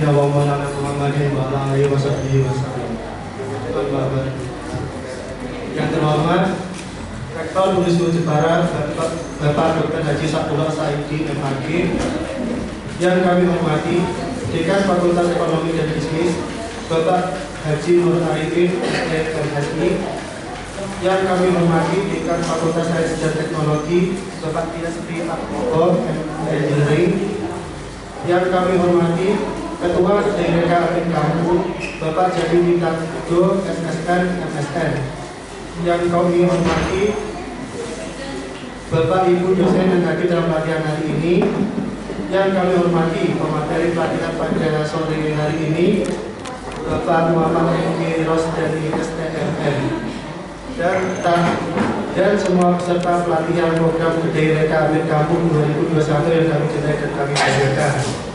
sayyidina wa maulana Muhammadin wa ala alihi washabihi wasallam. Yang terhormat Rektor Unisba Jepara Bapak Dr. Haji Saifullah Saidi MHG, yang kami hormati Dekan Fakultas Ekonomi dan Bisnis Bapak Haji Nur Arifin MSI, yang kami hormati Dekan Fakultas Sains dan Teknologi Bapak Tiasri Akbobo Engineering, yang kami hormati Ketua DPK Apin Kampung Bapak Jadi Witanto SSN MSN, yang kami hormati Bapak Ibu dosen yang hadir dalam pelatihan hari ini, yang kami hormati pemateri pelatihan pada sore hari ini Bapak Muhammad M.K. Ros dari STMN, dan semua peserta pelatihan program DPK Apin Kampung 2021 yang kami cintai dan kami banggakan.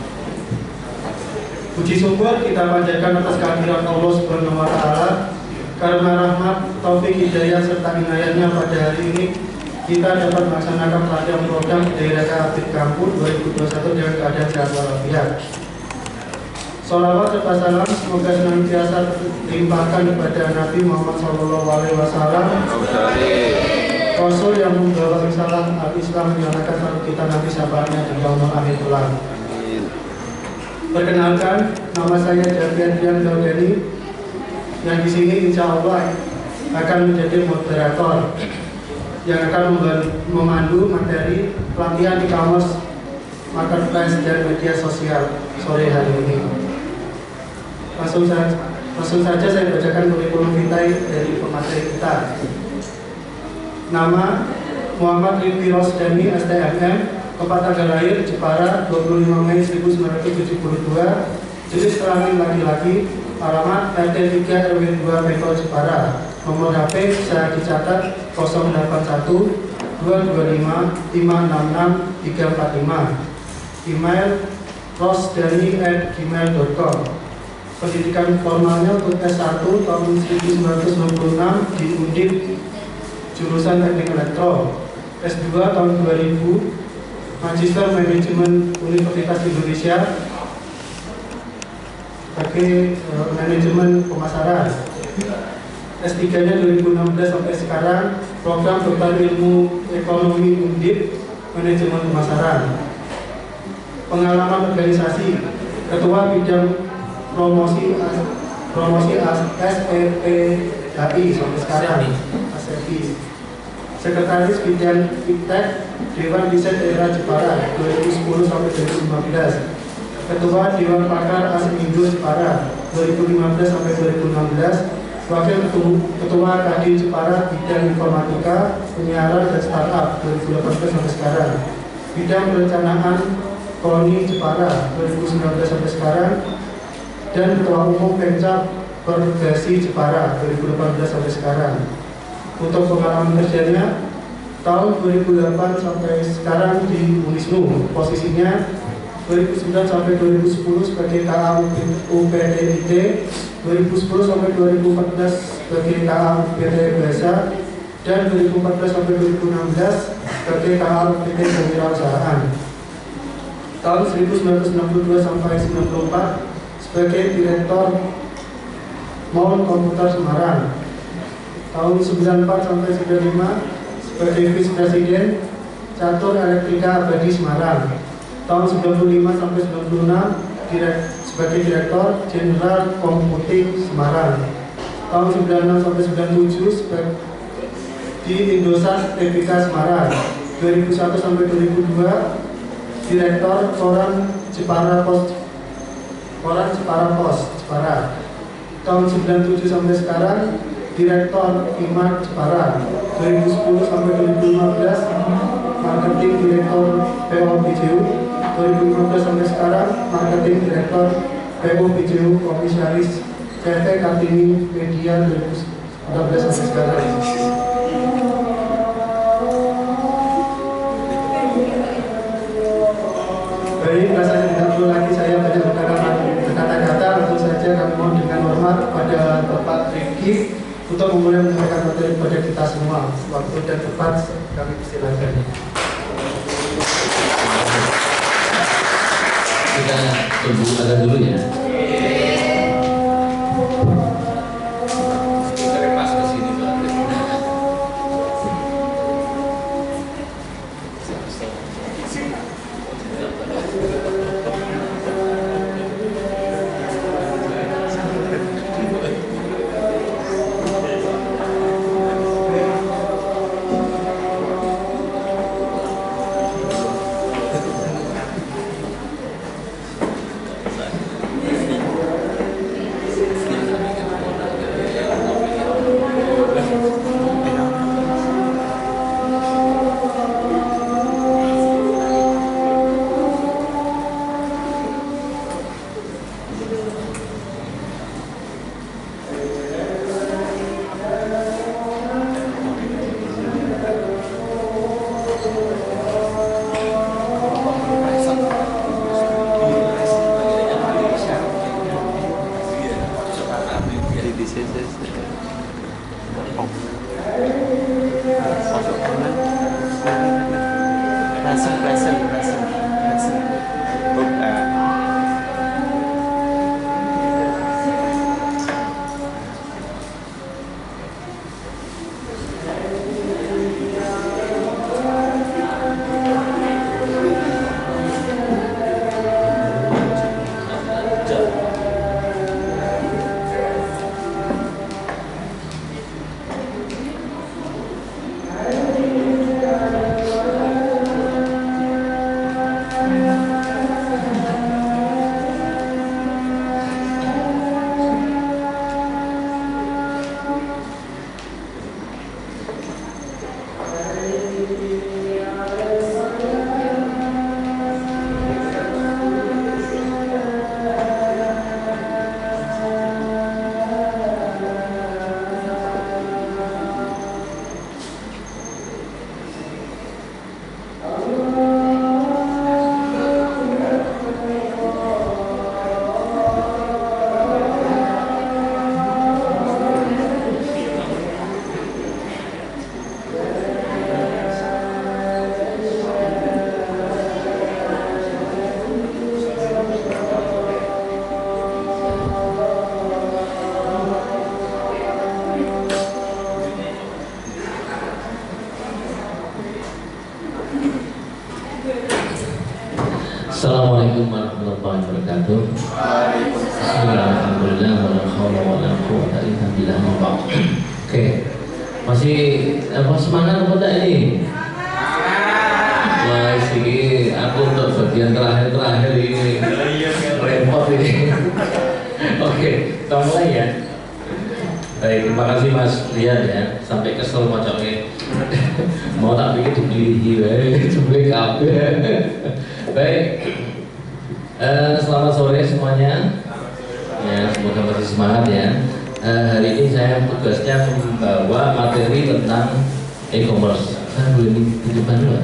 Puji syukur kita panjatkan atas kehadiran Allah Subhanahu wa Ta'ala, karena rahmat, taufik, hidayah serta inayahnya pada hari ini kita dapat melaksanakan pelatihan program DPK Apin Kampung 2021 dengan keadaan sehat walafiat. Sholawat serta salam semoga senantiasa dilimpahkan kepada Nabi Muhammad SAW, Rasul yang membawa risalah al-Islam, menyatakan satu kita Nabi sahabatnya di yaumul akhir kelak. Perkenalkan, nama saya Javian Daudeni, yang di sini insya Allah akan menjadi moderator yang akan memandu materi pelatihan e-commerce, marketplace dan media sosial sore hari ini. Langsung saja saya bacakan kurikulum vitae dari pemateri kita. Nama Muhammad Ridwi Rosdani STMM, tempat tanggal lahir Jepara 25 Mei 1972, jenis kelamin laki-laki, alamat RT 3 RW 2 Bengkol Jepara, nomor HP bisa dicatat 081 225 566 345, email rosdani@gmail.com. Pendidikan formalnya untuk S1 tahun 1996 di Undip jurusan Teknik Elektro, S2 tahun 2000 Magister Manajemen Universitas Indonesia sebagai manajemen pemasaran, S3-nya 2016 sampai sekarang program Doktor Ilmu Ekonomi Undip Manajemen Pemasaran. Pengalaman organisasi, Ketua Bidang Promosi SEPHI sampai sekarang, ASEPI. Sekretaris Bidang Iptek Dewan Riset Daerah Jepara 2010 sampai 2015. Ketua Dewan Pakar Asindo Jepara 2015 sampai 2016. Wakil Ketua Kadin Jepara Bidang Informatika, Penyiaran dan Startup 2018 sampai sekarang. Bidang Perencanaan Koni Jepara 2019 sampai sekarang. Dan Ketua Umum Pemcap Pergasi Jepara 2018 sampai sekarang. Untuk pengalaman kerjanya tahun 2008 sampai sekarang di Unisnu, posisinya 2009 sampai 2010 sebagai KA UPTIT, 2010 sampai 2014 sebagai KA UPT Bahasa, dan 2014 sampai 2016 sebagai KA UPT Kewirausahaan. Tahun 1962 sampai 1994 sebagai Direktur Mall Komputer Semarang. Tahun 94 sampai 95 sebagai Vice Presiden Catur Elektrika Abadi Semarang. Tahun 95 sampai 96 sebagai Direktur Jenderal Komputing Semarang. Tahun 96 sampai 97 di Indosat TBK Semarang. 2001 sampai 2002 Direktur Koran Jepara Post Jepara. Tahun 97 sampai sekarang Direktur IMAR Jepara. 2010 sampai 2015 Marketing Direktur PO BJU. 2015 sampai sekarang Marketing Direktur PO BJU Komisaris CT Kartini Media 2014 sampai sekarang. Baik, rasanya tidak perlu lagi saya banyak berkata-kata. Langsung saja kami mohon dengan hormat pada Bapak Rifki untuk memulai menyampaikan materi kepada kita semua. Waktu dan tempat kami persilakan. kita tunggu agak dulu ya. Assalamualaikum warahmatullahi wabarakatuh. Alhamdulillah wala haula wala quwwata illa billah. Oke. Masih semangat apa enggak ini? Wah, sih aku untuk bagian terakhir ini repot ini. Oke, kita mulai ya. Baik, terima kasih Mas Rian ya. Sampai kesel macamnya. Mau tak pikir dibeli, dibeli kabel. Baik, selamat sore semuanya. Ya, semoga masih semangat ya. Hari ini saya tugasnya membawa materi tentang e-commerce. Saya boleh tunjukkan dulu?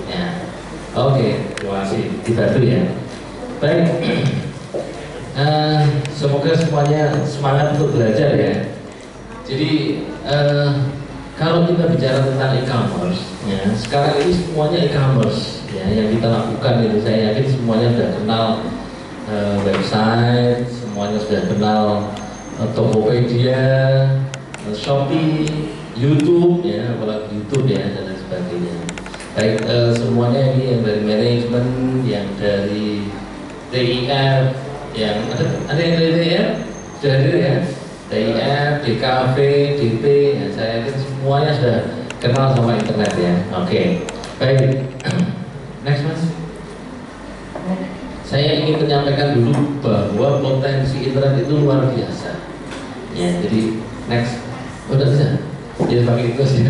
Ya. Oke, terima kasih. Dibantu ya. Baik. Semoga semuanya semangat untuk belajar ya. Jadi kalau kita bicara tentang e-commerce, ya, sekarang ini semuanya e-commerce ya, yang kita lakukan itu saya yakin semuanya sudah kenal website, semuanya sudah kenal Tokopedia, Shopee, YouTube ya, apalagi YouTube ya dan lain sebagainya. Baik, semuanya ini yang dari manajemen, yang dari TIR, yang ada yang dari TIR sudah hadir ya. TIR, DKV, DP, ya, saya yakin semuanya sudah kenal sama internet ya. Oke, baik. Next mas. Saya ingin menyampaikan dulu bahwa potensi internet itu luar biasa. Ya, jadi next. Udah bisa? Ya pakai itu sih.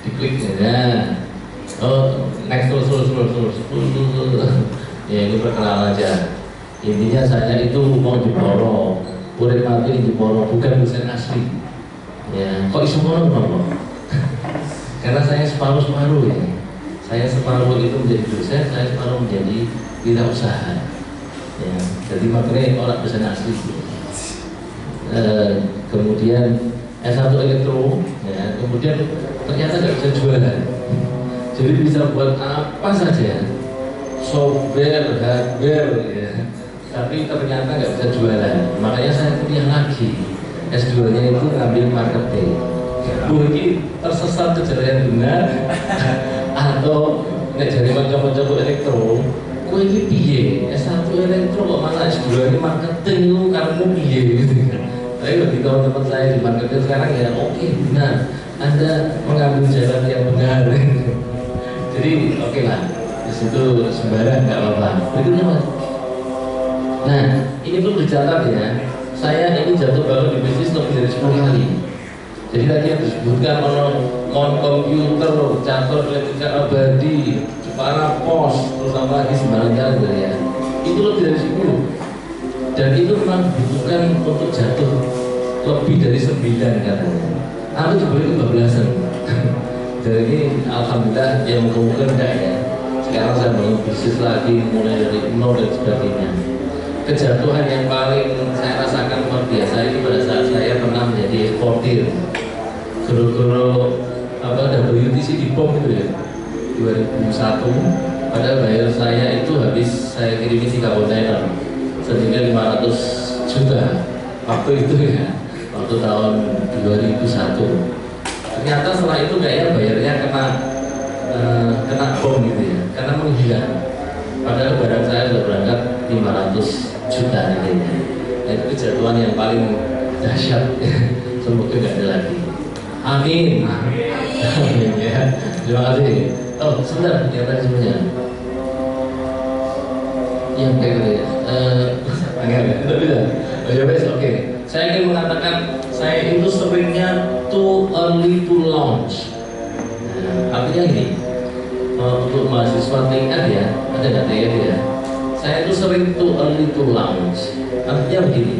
Diklik ya. Oh, next terus. Ya ini perkenalan aja. Intinya saya itu mau diborong. Urip mati di Jeporo bukan dosen asli. Ya, kok iso ngono kenapa? Karena saya separuh ya. Saya separuh itu menjadi dosen, saya separuh menjadi wirausaha. Ya, jadi makanya orang dosen asli. Kemudian S1 elektro, ya, kemudian ternyata nggak bisa jualan. Jadi bisa buat apa saja. software, hardware, ya. Tapi ternyata nggak bisa jualan. Makanya saya kuliah lagi. S2-nya itu ngambil marketing. Mungkin tersesat ke jalan yang benar atau nek jadi macam-macam elektro. Kue ini piye? S1 elektro kok malah S2 ini marketing lu karena piye gitu. Tapi bagi teman-teman saya di marketing sekarang ya oke, benar. Anda mengambil jalan yang benar. Jadi oke lah, di situ sembarang nggak apa-apa. Berikutnya Mas. Nah, ini perlu dicatat ya. Saya ini jatuh bangun di bisnis lebih dari 10 kali. Jadi tadi yang disebutkan non komputer, catur elektrika abadi, Jepara pos, terus apa lagi sembarang jalan gitu ya. Itu lebih dari 10. Dan itu memang dibutuhkan untuk jatuh lebih dari 9 katanya. Aku coba 15-an. Dan ini alhamdulillah yang mungkin enggak ya. Sekarang saya bangun bisnis lagi mulai dari nol dan sebagainya. Kejatuhan yang paling saya rasakan luar biasa itu pada saat saya pernah menjadi eksportir. Guru-guru WTC di bom itu ya 2001. Padahal bayar saya itu habis saya kirimi 3 kontainer senilai 500 juta waktu itu ya, waktu tahun 2001. Ternyata setelah itu bayarnya kena bom gitu ya, karena menghilang. Padahal barang saya sudah berangkat 500 juta nilainya. Nah, itu kejatuhan yang paling dahsyat. Semoga tidak ada lagi. Amin. Amin ya. Terima kasih. Oh, sebentar, yang tadi semuanya. Yang kayak gitu ya. Tidak bisa. Oh ya wes, oke. Saya ingin mengatakan saya itu seringnya too early to launch. Artinya ini untuk mahasiswa tingkat ya, ada nggak ya? Saya itu sering too early to launch. Artinya begini,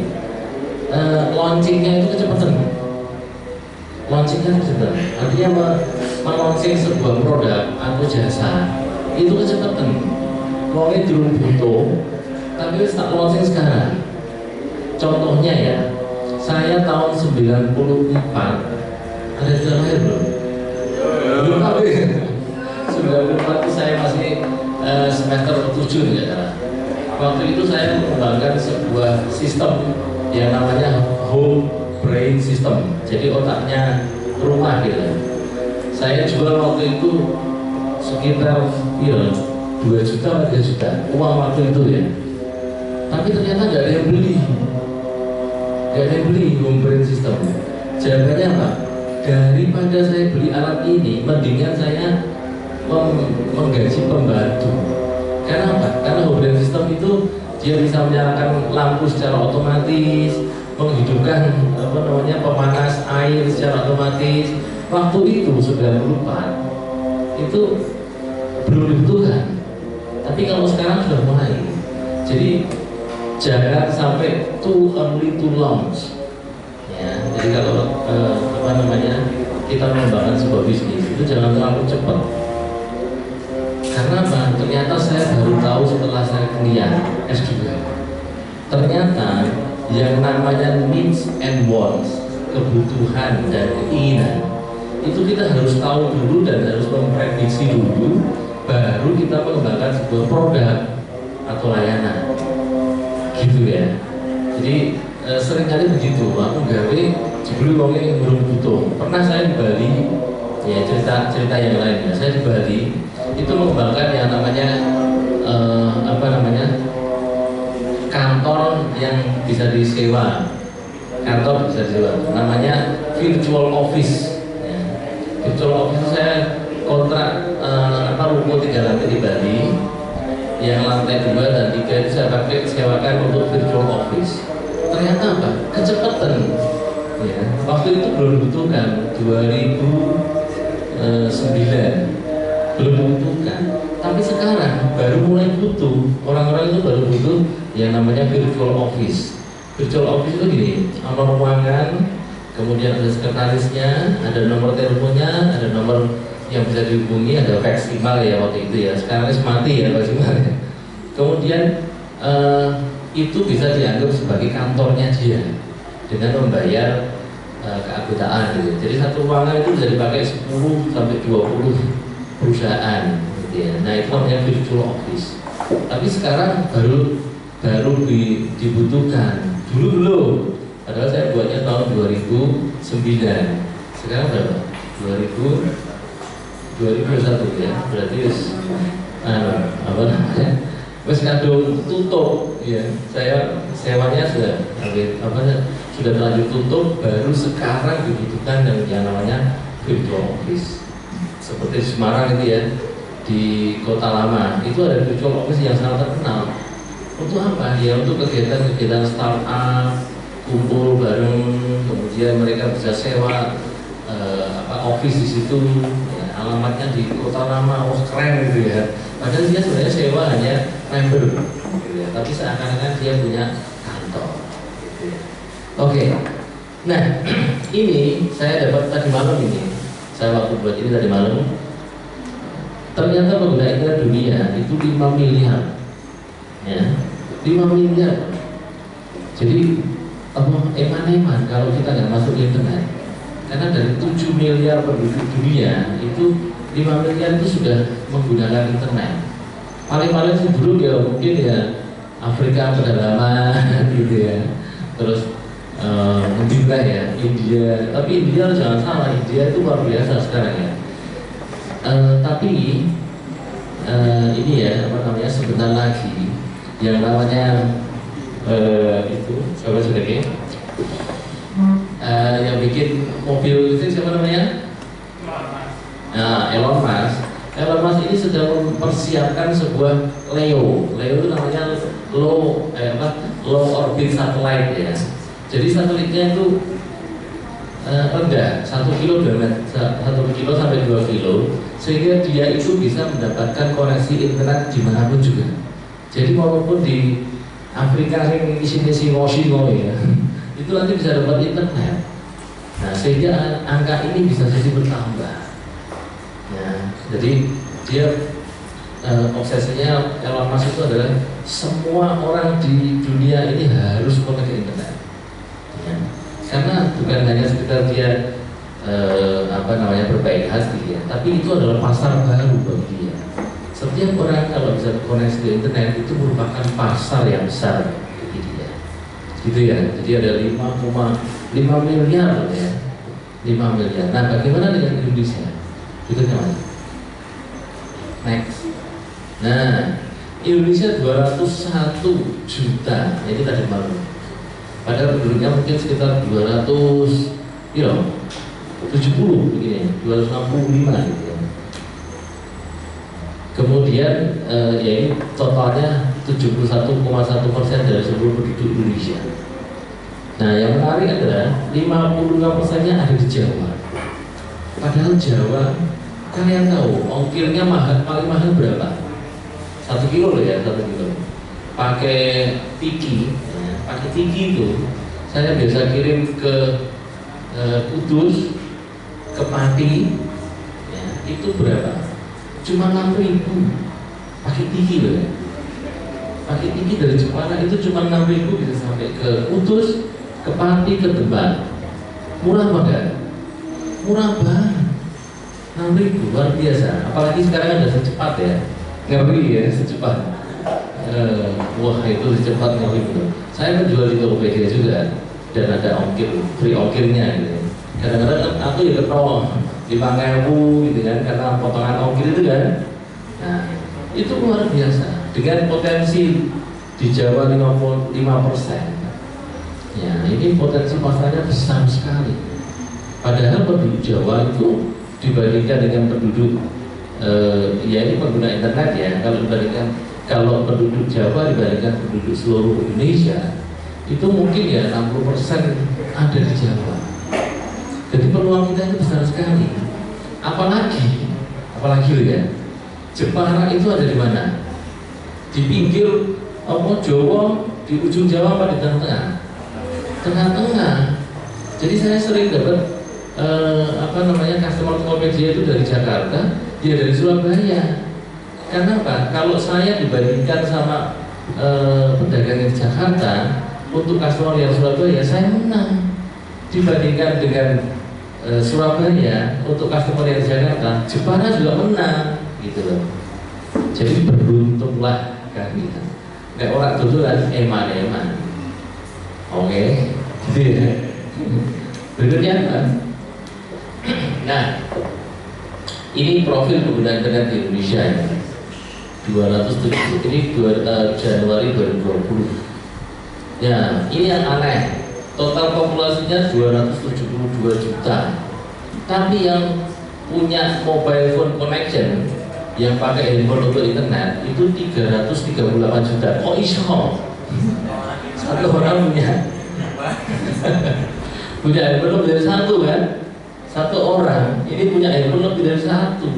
launchingnya itu kecepatan. Launchingnya kecepatan. Artinya melaunching sebuah produk atau jasa itu kecepatan. Wongnya dulu butuh, tapi tak launching sekarang. Contohnya ya, saya tahun 94 ada sudah lahir belum? Belum lahir. 94 itu saya masih semester 7 ya kan. Waktu itu saya mengembangkan sebuah sistem yang namanya whole brain system. Jadi otaknya rumah gitu. Saya jual waktu itu sekitar 2 juta atau 3 juta uang waktu itu ya. Tapi ternyata nggak ada yang beli. Nggak ada yang beli home brain system. Jawabannya apa? Daripada saya beli alat ini, mendingan saya menggaji pembantu. Karena apa? Karena home brain system itu dia bisa menyalakan lampu secara otomatis, menghidupkan pemanas air secara otomatis. Waktu itu 94 itu belum dibutuhkan. Tapi kalau sekarang sudah mulai. Jadi jangan sampai too early to launch. Ya, jadi kalau kita mengembangkan sebuah bisnis itu jangan terlalu cepat. Karena apa? Ternyata saya baru tahu setelah saya kuliah S2. Ternyata yang namanya needs and wants, kebutuhan dan keinginan, itu kita harus tahu dulu dan harus memprediksi dulu, baru kita mengembangkan sebuah produk atau layanan. Gitu ya. Jadi seringkali begitu. Aku gawe jebul wongnya belum butuh. Pernah saya di Bali, ya cerita yang lain ya. Saya di Bali itu mengembangkan yang namanya kantor yang bisa disewa. Kantor bisa disewa. Namanya virtual office. Ya. Virtual office itu saya kontrak ruko 3 lantai di Bali. Yang lantai 2 dan 3 itu saya pakai sewakan untuk virtual office. Ternyata apa? Kecepatan. Ya. Waktu itu belum dibutuhkan 2009. Belum dibutuhkan, tapi sekarang baru mulai butuh. Orang-orang itu baru butuh yang namanya virtual office. Virtual office itu gini, ada ruangan, kemudian ada sekretarisnya, ada nomor teleponnya, ada nomor yang bisa dihubungi, ada fax email ya waktu itu ya. Sekarang mati ya fax email. Kemudian itu bisa dianggap sebagai kantornya dia dengan membayar keanggotaan gitu. Jadi satu ruangan itu bisa dipakai 10 sampai 20 perusahaan gitu ya. Nah itu namanya virtual office. Tapi sekarang baru dibutuhkan. Dulu belum. Padahal saya buatnya tahun 2009. Sekarang berapa? 2021 ya. Berarti apa namanya? Wes kadung tutup ya. Saya sewanya sudah terlanjur tutup, baru sekarang dibutuhkan yang namanya virtual office. Seperti Semarang itu ya, di Kota Lama itu ada virtual office yang sangat terkenal. Untuk apa? Ya untuk kegiatan startup, kumpul bareng, kemudian mereka bisa sewa office di situ. Ya, alamatnya di Kota Lama, wah keren gitu ya. Padahal dia sebenarnya sewa hanya member, gitu ya. Tapi seakan-akan dia punya kantor. Gitu ya. Oke, nah ini saya dapat tadi malam ini. Saya waktu buat ini tadi malam. Ternyata pengguna internet dunia itu 5 miliar, ya, 5 miliar. Jadi eman-eman kalau kita nggak masuk internet, karena dari 7 miliar penduduk dunia itu 5 miliar itu sudah menggunakan internet. Paling-paling sih dulu ya mungkin ya Afrika pedalaman gitu ya, terus mungkin ya India, tapi India jangan salah, India itu luar biasa sekarang ya. Tapi ini ya apa namanya, sebentar lagi yang namanya itu siapa lagi yang bikin mobil itu siapa namanya? Nah, Elon Musk ini sedang mempersiapkan sebuah LEO itu namanya low orbit satellite ya. Jadi satelitnya itu rendah, 1 kilo sampai 2 kilo, sehingga dia itu bisa mendapatkan koneksi internet dimanapun juga. Jadi walaupun di Afrika yang sini singo ya, itu nanti bisa dapat internet. Nah, sehingga angka ini bisa jadi bertambah. Ya, jadi dia obsesinya Elon Musk itu adalah semua orang di dunia ini harus connect ke internet. Ya. Karena bukan hanya sekedar dia berbaik hati ya, tapi itu adalah pasar baru bagi dia. Setiap orang kalau bisa koneksi ke internet itu merupakan pasar yang besar bagi dia. Gitu ya. Jadi ada 5,5 miliar ya. 5 miliar. Nah, bagaimana dengan Indonesia? Berikutnya Mas. Next. Nah, Indonesia 201 juta. Ini tadi malam. Padahal penduduknya mungkin sekitar 270 begini, 265 gitu ya. Kemudian ya ini totalnya 71,1% dari seluruh penduduk Indonesia. Nah, yang menarik adalah 56%-nya ada di Jawa. Padahal Jawa, kalian tahu ongkirnya paling mahal berapa? 1 kilo loh ya, 1 kilo. Pakai tiki itu saya biasa kirim ke Kudus, ke Pati ya, itu berapa? Cuma 6.000 pakai tiki loh ya. Pakai tiki dari Jepara itu cuma 6.000 bisa sampai ke Kudus, ke Pati, ke Demak. Murah banget, murah banget. 6.000 luar biasa. Apalagi sekarang ada secepat ya, ngeri ya secepat. Wah itu secepat ngeri. Saya menjual di Tokopedia juga dan ada free ongkirnya gitu. Kadang-kadang aku ya ketol 5.000 gitu kan, karena potongan ongkir itu kan. Nah itu luar biasa dengan potensi di Jawa 55%. Ya ini potensi pasarnya besar sekali. Padahal penduduk Jawa itu dibandingkan dengan penduduk ya ini pengguna internet ya, kalau penduduk Jawa dibandingkan penduduk seluruh Indonesia itu mungkin ya 60% ada di Jawa. Jadi peluang kita itu besar sekali. Apalagi loh ya, Jepara itu ada di mana? Di pinggir Jawa, di ujung Jawa apa di tengah-tengah? Tengah-tengah. Jadi saya sering dapat customer Tokopedia itu dari Jakarta, dia dari Surabaya. Karena apa? Kalau saya dibandingkan sama pedagang di Jakarta, untuk customer yang Surabaya saya menang. Dibandingkan dengan Surabaya, untuk customer yang di Jakarta, Jepara juga menang, gitu loh. Jadi beruntunglah kan gitu. Nek orang tuturan eman-eman. Oke, gitu ya. Berikutnya apa? Nah, ini profil pengguna internet di Indonesia ya. 270 ini Januari 2020. Ya, ini yang aneh. Total populasinya 272 juta. Tapi yang punya mobile phone connection yang pakai handphone untuk internet itu 338 juta. Kok iso? Satu orang punya handphone lebih dari satu kan? Satu orang ini punya handphone lebih dari satu.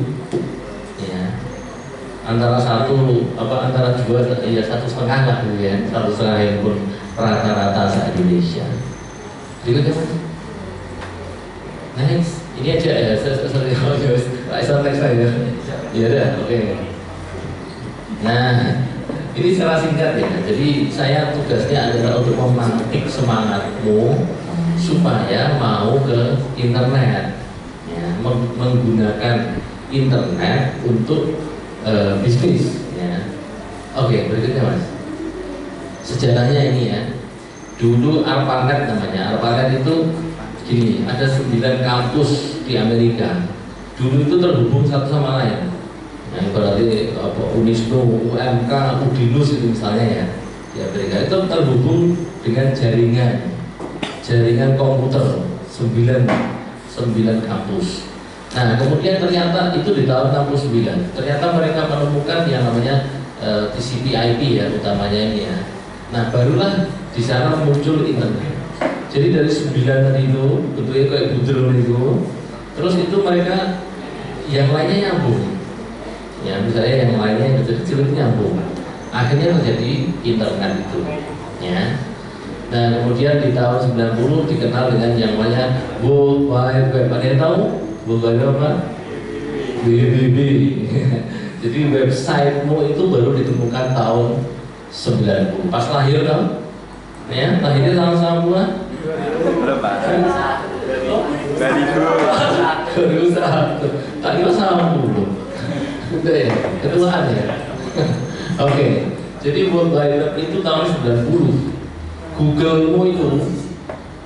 Antara antara dua ya 1,5 lah gitu ya, 1,5 handphone rata-rata se-Indonesia. Berikutnya next, ini aja ya, sorry next saya ya udah oke. Nah ini secara singkat ya, jadi saya tugasnya adalah untuk memantik semangatmu supaya mau ke internet ya, menggunakan internet untuk bisnis ya. Oke, berikutnya Mas. Sejarahnya ini ya. Dulu ARPANET namanya. ARPANET itu gini, ada 9 kampus di Amerika. Dulu itu terhubung satu sama lain. Nah, berarti Unisnu, UMK, Udinus itu misalnya ya. Di Amerika itu terhubung dengan jaringan komputer 9 kampus. Nah, kemudian ternyata itu di tahun 69, ternyata mereka menemukan yang namanya TCP/IP ya, utamanya ini ya. Nah, barulah di sana muncul internet. Jadi dari 9 itu, bentuknya kayak budrol itu, terus itu mereka yang lainnya nyambung. Ya, misalnya yang lainnya kecil-kecil itu nyambung. Akhirnya terjadi internet itu, ya. Nah, kemudian di tahun 90 dikenal dengan yang namanya World Wide Web. Ada yang tahu? Bukan apa? WWW. Jadi websitemu itu baru ditemukan tahun 90. Pas lahir dong? Ya, lahirnya sama-sama pula. Berapa? 2001. Tak kira sama dulu. Udah ya, ketuaan ya. Oke, jadi World Wide Web itu tahun 90. Google-mu itu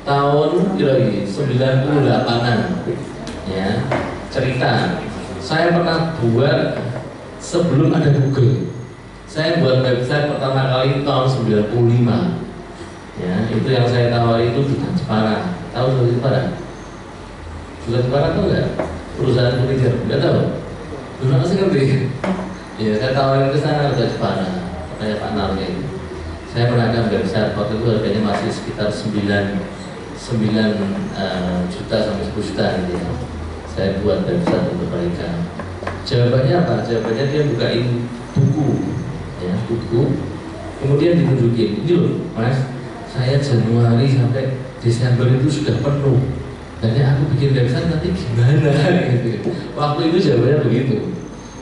tahun kira-kira 98-an. Ya, cerita saya pernah buat sebelum ada Google. Saya buat website pertama kali tahun 95. Ya, itu yang saya tawari itu Duta Jepara. Tahu Duta Jepara? Duta Jepara tahu nggak? Perusahaan furniture, nggak tahu? Belum masih ngerti? Ya, saya tawarin ke sana Duta Jepara. Kayak Pak Narnya itu. Saya menaikkan website waktu itu harganya masih sekitar 9 juta sampai 10 juta gitu ya. Saya buat website untuk mereka. Jawabannya apa? Jawabannya dia bukain buku, ya buku. Kemudian ditunjukin, ini loh, Mas, saya Januari sampai Desember itu sudah penuh. Dan aku bikin website nanti gimana? Gitu. Waktu itu jawabannya begitu.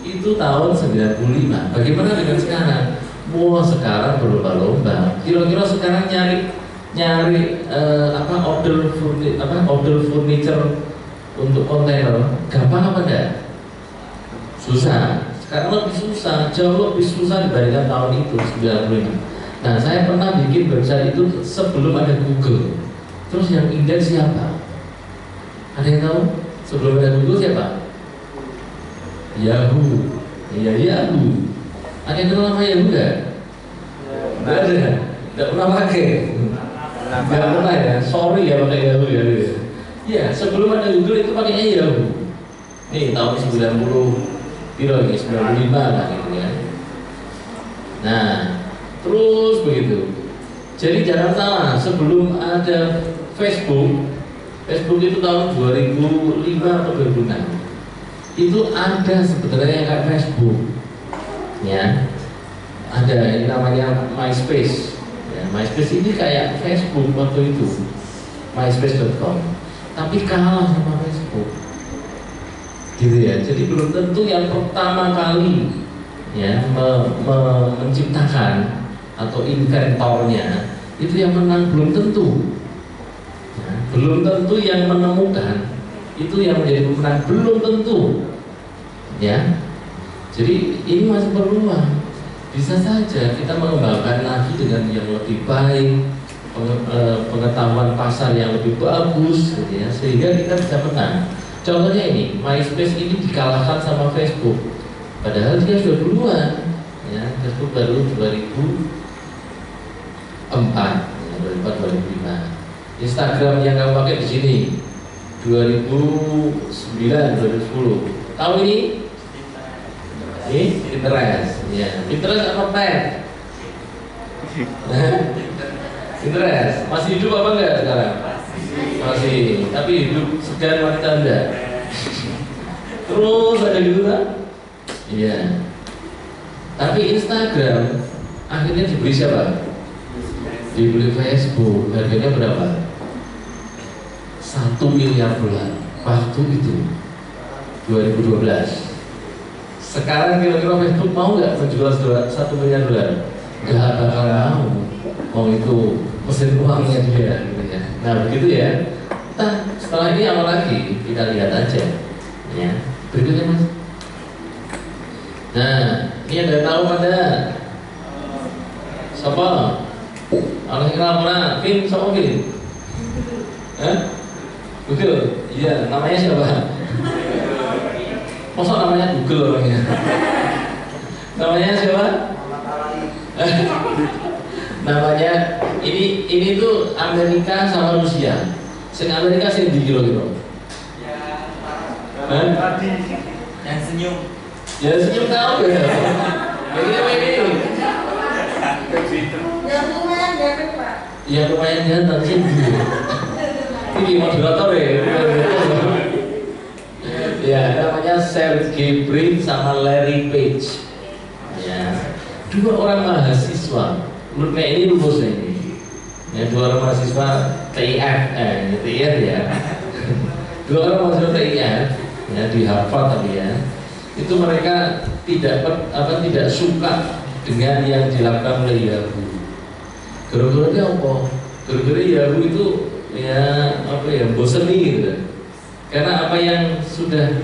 Itu tahun 95. Bagaimana dengan sekarang? Wah, sekarang berlomba-lomba. Kira-kira sekarang nyari order furniture untuk kontainer gampang apa enggak? Susah. Sekarang lebih susah, jauh lebih susah dibandingkan tahun itu 95. Nah, saya pernah bikin website itu sebelum ada Google. Terus yang indeks siapa? Ada yang tahu? Sebelum ada Google siapa? Yahoo. Iya, Yahoo. Ada yang kenal nama Yahoo enggak? Enggak ada. Enggak pernah pakai. Enggak pernah ya. Sorry ya pakai Yahoo ya. Ya, sebelum ada Google itu pakainya Yahoo. Nih tahun 90 piro ini 95 lah gitu ya. Nah, terus begitu. Jadi jangan salah, sebelum ada Facebook itu tahun 2005 atau 2006. Itu ada sebenarnya yang kayak Facebook. Ya. Ada yang namanya MySpace. Ya, MySpace ini kayak Facebook waktu itu. MySpace.com. Tapi kalah sama Facebook. Gitu ya. Jadi belum tentu yang pertama kali ya menciptakan atau inventornya itu yang menang, belum tentu. Ya, belum tentu yang menemukan itu yang menjadi pemenang, belum tentu. Ya. Jadi ini masih peluang. bisa saja kita mengembangkan lagi dengan yang lebih baik, pengetahuan pasar yang lebih bagus, gitu ya, sehingga kita bisa menang. Contohnya ini, MySpace ini dikalahkan sama Facebook, padahal dia sudah duluan, ya. Facebook baru 2004, ya, 2005. Instagram yang kamu pakai di sini 2009, 2010. Tahu ini? Ini Pinterest, ya. Pinterest apa Ted? Pinterest masih hidup apa enggak sekarang? Masih, tapi hidup segan wanita enggak? Terus ada gitu kan? Iya. Tapi Instagram akhirnya dibeli siapa? Dibeli Facebook. Harganya berapa? 1 miliar dolar waktu itu 2012. Sekarang kira-kira Facebook mau nggak menjual 1 miliar dolar? Nggak bakal mau itu mesin uangnya dia, gitu ya. Nah begitu ya. Nah setelah ini apa lagi? Kita lihat aja, ya. Berikutnya mas. Nah ini ada tahu pada siapa? Oleh Ramona, Vin, siapa Vin? Google, iya. Namanya siapa? Masa namanya Google orangnya? Namanya siapa? Namanya ini tuh Amerika sama Rusia. Sing Amerika sing di kira-kira. Yang senyum. Ya senyum tahu ya. Ini. Yang lumayan ganteng Pak. Ya lumayan ganteng sih. Ini moderator ya. Ya, namanya Sergey Brin sama Larry Page. Ya, dua orang mahasiswa. Menurut ini lulus ini. Ya, dua orang mahasiswa TIF, ya. Dua orang mahasiswa TIF, ya di Harvard tapi ya. Itu mereka tidak suka dengan yang dilakukan oleh Yahoo. Gara-gara apa? Gara-gara Yahoo itu bosen nih gitu. Karena apa yang sudah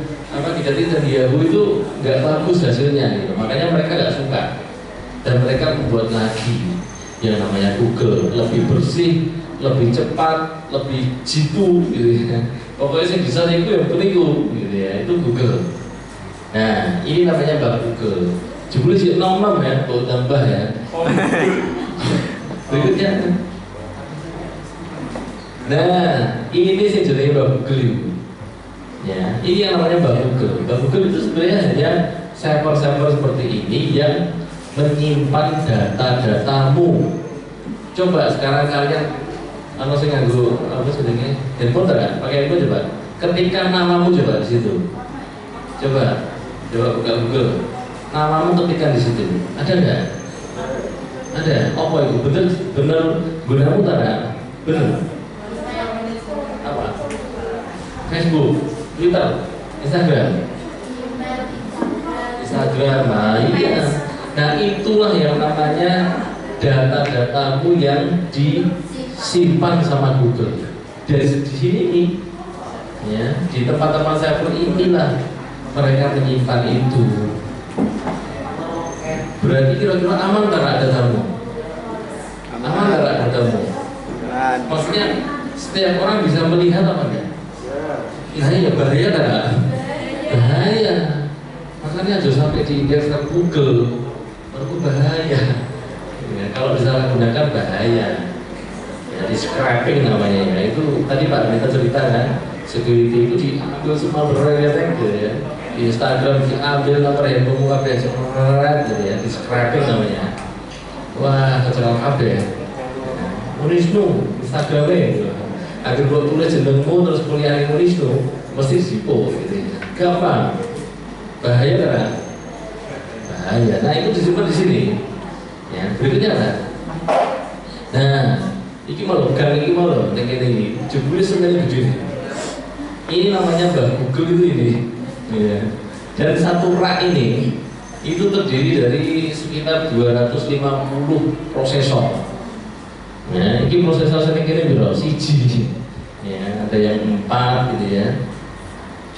diganti dari Yahoo itu nggak bagus hasilnya gitu. Makanya mereka nggak suka dan mereka membuat lagi yang namanya Google, lebih bersih, lebih cepat, lebih jitu gitu ya. Pokoknya yang bisa itu yang peniku gitu ya, itu Google. Nah ini namanya Bang Google. Jebule sih nom ya, baru tambah ya. Berikutnya. Nah ini sih jadi Bang Google. Ya, ini yang namanya Bang Google. Bang Google itu sebenarnya hanya server-server seperti ini yang menyimpan data-datamu. Coba sekarang kalian sih nganggo handphone kan? Pakai handphone coba. Ketikkan namamu coba di situ. Coba buka Google. Namamu ketikkan di situ. Ada nggak? Ada. Apa itu? Bener gunamu tak? Bener. Apa? Facebook. Twitter, Instagram, nah iya. Nah itulah yang namanya data-datamu yang disimpan sama Google. Dari sini nih, ya di tempat-tempat server inilah mereka menyimpan itu. Berarti kira-kira aman karena ada tamu? Aman karena ada tamu? Maksudnya setiap orang bisa melihat apa enggak? Nah ya bahaya kan? Bahaya. Makanya harus sampai diindeks ke Google. Baru bahaya. Ya, kalau disalahgunakan bahaya. Ya, di scraping namanya ya. Itu tadi Pak Minta cerita kan, security itu diambil semua berbagai gitu ya. Di Instagram diambil nomor handphone kabeh semua gitu ya. Di scraping namanya. Wah kacau kabeh. Unisnu Instagramnya gitu. Agar buat tulis jenengmu terus kuliah nulis tuh mesti sipo gitu ya. Gampang. Bahaya kan? Bahaya. Nah itu disimpan di sini. Ya, berikutnya apa? Nah, ini malu, ini jebule sebenarnya gede. Ini namanya Bang Google itu ini. Ya. Dan satu rak ini itu terdiri dari sekitar 250 prosesor. Ya, ini prosesor sedikit berapa? Siji. Ya, ada yang 4 gitu ya.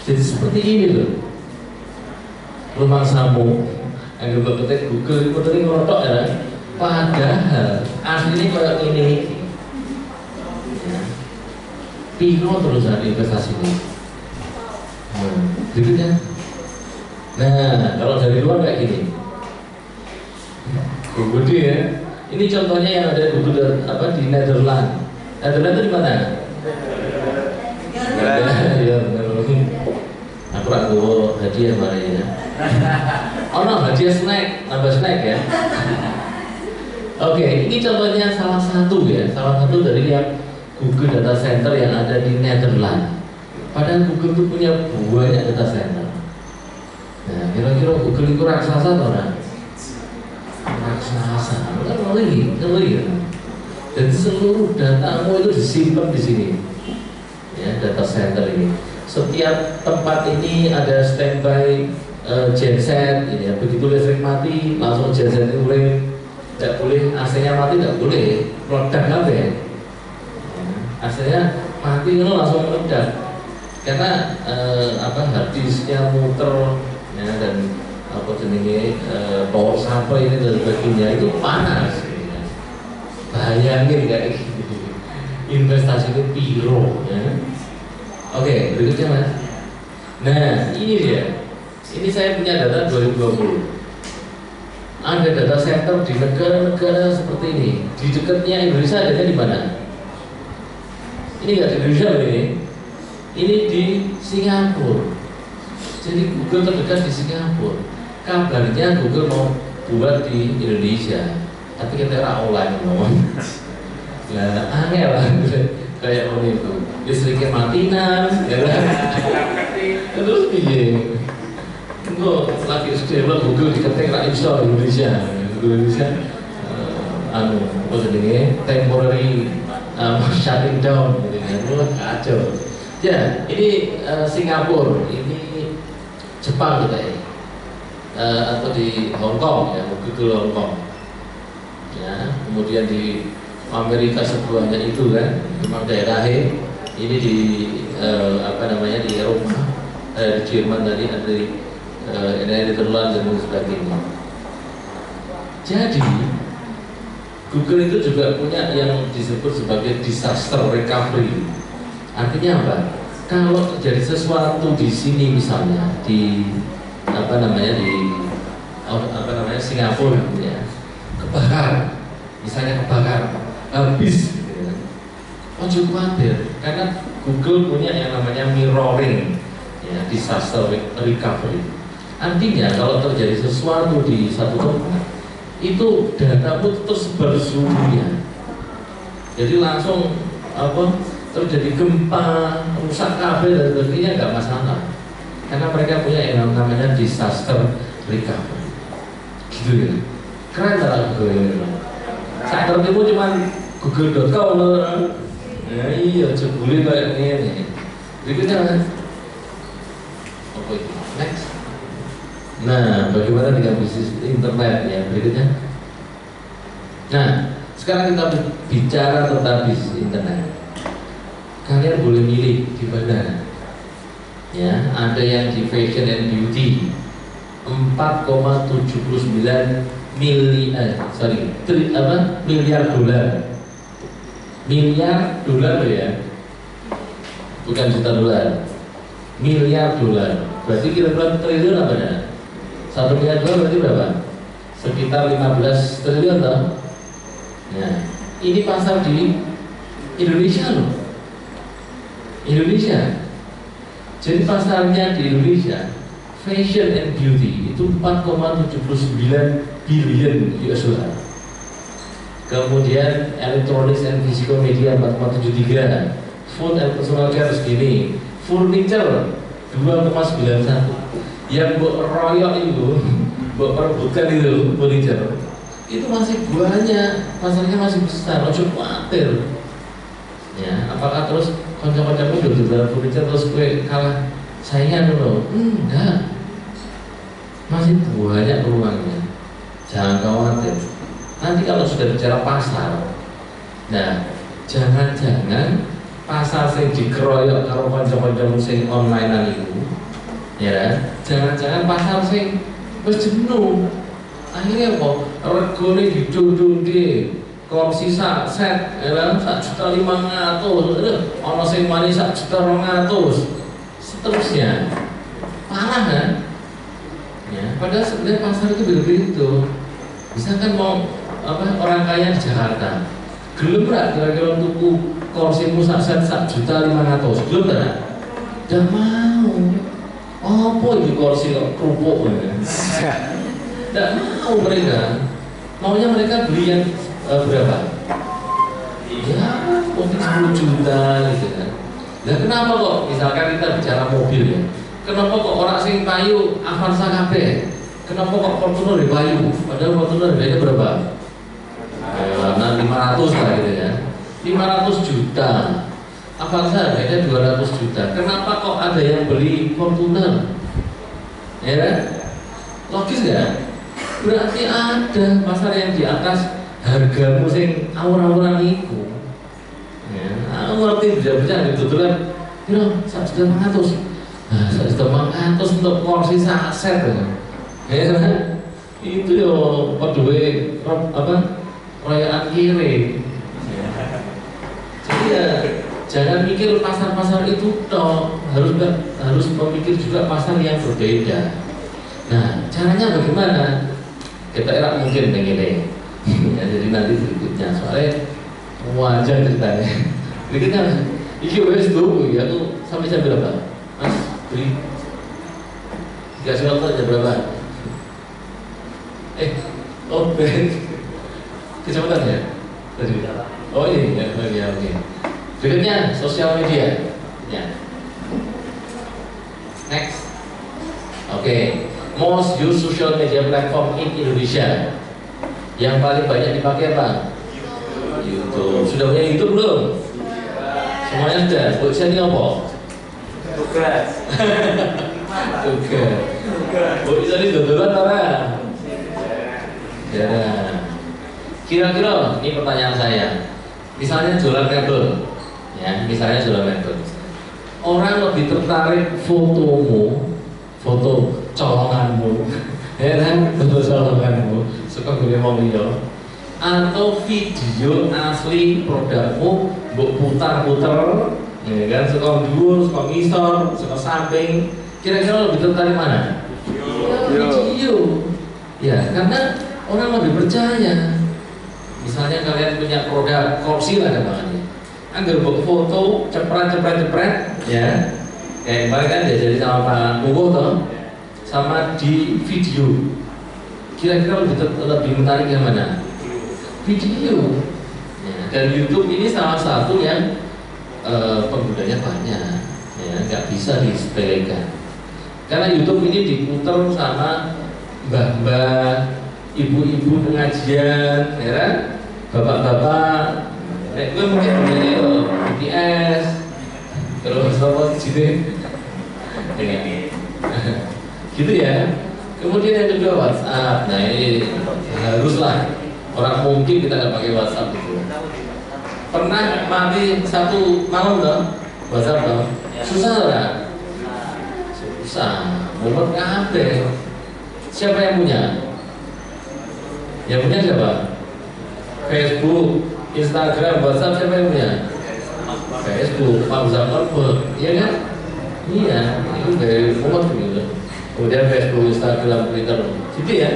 Jadi seperti ini loh. Rumah samu Anggap ketik Google itu tadi ngerotok ya. Padahal aslinya kayak ini. Ya. Piro terusan investasi ini. Berikutnya. Nah, kalau dari luar kayak gini. Gede ya. Ini contohnya yang ada di Google di Netherlands. Netherlands itu di mana? Ya, aku ragu hadiah marinya. Oh no, hadiah snack, nambah snack ya. Oke, ini contohnya salah satu dari yang Google Data Center yang ada di Netherlands. Padahal Google itu punya banyak data center. Nah, kira-kira Google itu raksasa atau enggak? Raksasa, ngeri. Dan seluruh datamu itu disimpan di sini. Ya, data center ini. Setiap tempat ini ada standby genset, ini ya. Begitu listrik mati, langsung genset itu mulai. Tidak boleh AC-nya mati, tidak boleh. Meledak apa ya? AC-nya mati itu langsung meledak. Karena harddisknya muter. Ya, dan power supply ini dan sebagainya itu panas ya. Bayangin kayak gini investasi itu piro ya. Oke, berikutnya mas. Nah ini dia, ini saya punya data 2020. Ada data center di negara-negara seperti ini. Di dekatnya Indonesia adanya di mana? Ini nggak di Indonesia ini di Singapura. Jadi Google terdekat di Singapura. Kabarnya Google mau buat di Indonesia, tapi kita online ngomong. Nah, angel lah kayak itu. Listriknya matinan, ya kan? Terus piye? Enggak lagi stable Google diketik ra iso Indonesia. Indonesia apa jenenge temporary shutting down gitu kan. Kacau. Ya, ini Singapura, ini Jepang kita ya, atau di Hong Kong ya, Google Hong Kong ya, kemudian di Amerika sebuahnya itu kan, memang daerahnya ini di di Eropa, di Jerman tadi, ada di Netherlands dan sebagainya. Jadi Google itu juga punya yang disebut sebagai disaster recovery. Artinya apa? Kalau terjadi sesuatu di sini misalnya di Singapura ya, kebakar, misalnya kebakar, habis, gitu ya. Ojo khawatir, karena Google punya yang namanya mirroring, ya, disaster recovery. Artinya kalau terjadi sesuatu di satu tempat, itu datamu tersebar seluruhnya. Jadi langsung terjadi gempa, rusak kabel dan sebagainya nggak masalah, karena mereka punya yang namanya disaster recovery, gitu ya. Keren lah Google ini. Saya tertipu cuman google.com loh. Ya iya, jebule kayak ini. Berikutnya kan? Apa itu? Next. Nah, bagaimana dengan bisnis internet ya berikutnya? Nah, sekarang kita bicara tentang bisnis internet. Kalian boleh milih di mana? Ya, ada yang di fashion and beauty 4,79 miliar dolar. Miliar dolar loh ya, bukan juta dolar. Miliar dolar. Berarti kira-kira triliun apa ya? 1 miliar dolar berarti berapa? Sekitar 15 triliun toh. Nah, ini pasar di Indonesia loh. Indonesia. Jadi pasarnya di Indonesia fashion and beauty itu 4,79 billion US dollar. Kemudian electronics and physical media 4,73, food and personal care segini, furniture 2,91. Yang buat royok itu, buat perebutkan itu furniture, itu masih banyak, pasarnya masih besar. Ojo khawatir. Ya, apakah terus kanca-kancamu udah jualan furniture terus gue kalah saingan dulu? Enggak, masih banyak peluangnya. Jangan khawatir. Nanti kalau sudah bicara pasar, nah jangan-jangan pasar sing dikeroyok karo kanca-kancamu sing onlinean itu, ya, jangan-jangan pasar sing wis jenuh Akhirnya apa? Regone didundungke kursi sak set, ya, 1.500.000, ono sing mari 1.200.000, seterusnya. Parah kan? Ya, padahal sebenarnya pasar itu begitu. Misalkan mau orang kaya di Jakarta, gelem nggak kira-kira tuku kursimu sak set 1.500.000, gelem nggak? Udah mau. Apa ini kursi kok kerupuk? Tidak mau mereka. Maunya mereka beli yang berapa? Ya mungkin 10 juta gitu kan. Nah kenapa kok misalkan kita bicara mobil ya, kenapa kok orang sing payu Avanza kabeh? Kenapa kok Fortuner payu? Padahal Fortuner harganya berapa? Nah 500 lah gitu ya, 500 juta. Avanza harganya 200 juta. Kenapa kok ada yang beli Fortuner? Ya kan? Logis ya? Berarti ada pasar yang di atas harga musim awur-awuran itu. Ya, aku ngerti bisa-bisa ditutulan, kira 1.500.000. Nah, 1.500.000 untuk kursi sak set ya kan? Itu yo pedue perayaan kiri. Jadi ya jangan mikir pasar-pasar itu toh, harus memikir juga pasar yang berbeda. Nah, caranya bagaimana? Kita erak mungkin begini. Ya, jadi nanti berikutnya soalnya wajah ceritanya. Berikutnya, iki wes dulu ya, aku sampai jam berapa? Mas, beri dikasih waktu jam berapa? Kecepatan ya? Tadi. Oh iya, ya, oke. Berikutnya sosial media. Ya. Next. Oke. Most used social media platform in Indonesia. Yang paling banyak dipakai apa? YouTube. Sudah punya YouTube belum? Semuanya sudah. Bu Isa ini apa? Tugas. Tugas. Bu Isa ini dodolan orang. Ya. Kira-kira ini pertanyaan saya. Misalnya jualan mebel, ya. Misalnya jualan mebel. Orang lebih tertarik fotomu, foto colonganmu, ya kan, foto colonganmu, suka gue mau lihat, atau video asli produkmu, buk putar-putar, ya kan, suka dhuwur, suka ngisor, suka samping, kira-kira lebih tertarik mana? Video, ya, karena orang lebih percaya. Misalnya kalian punya produk kursi lah namanya, ambil buk foto, cepret, ya, kayak kemarin kan diajari sama Pak Mugo toh. Sama di video, kira-kira lebih menarik yang mana? Video. Ya, dan YouTube ini salah satu yang penggunanya banyak, ya, nggak bisa disepelekan. Karena YouTube ini diputar sama mbah-mbah, ibu-ibu pengajian, ya kan? Bapak-bapak, gue mungkin punya BTS, terus apa sih ini? Gitu ya. Kemudian yang kedua WhatsApp. Nah ini haruslah, orang mungkin kita nggak pakai WhatsApp gitu. Pernah mati satu malam dong WhatsApp dong? Susah lah. Susah. Mumet kabeh. Siapa yang punya? Yang punya siapa? Facebook, Instagram, WhatsApp, siapa yang punya? Facebook, Pak Zuckerberg, iya kan? Iya, itu dari mumet gitu. Kemudian Facebook, Instagram, Twitter, gitu ya.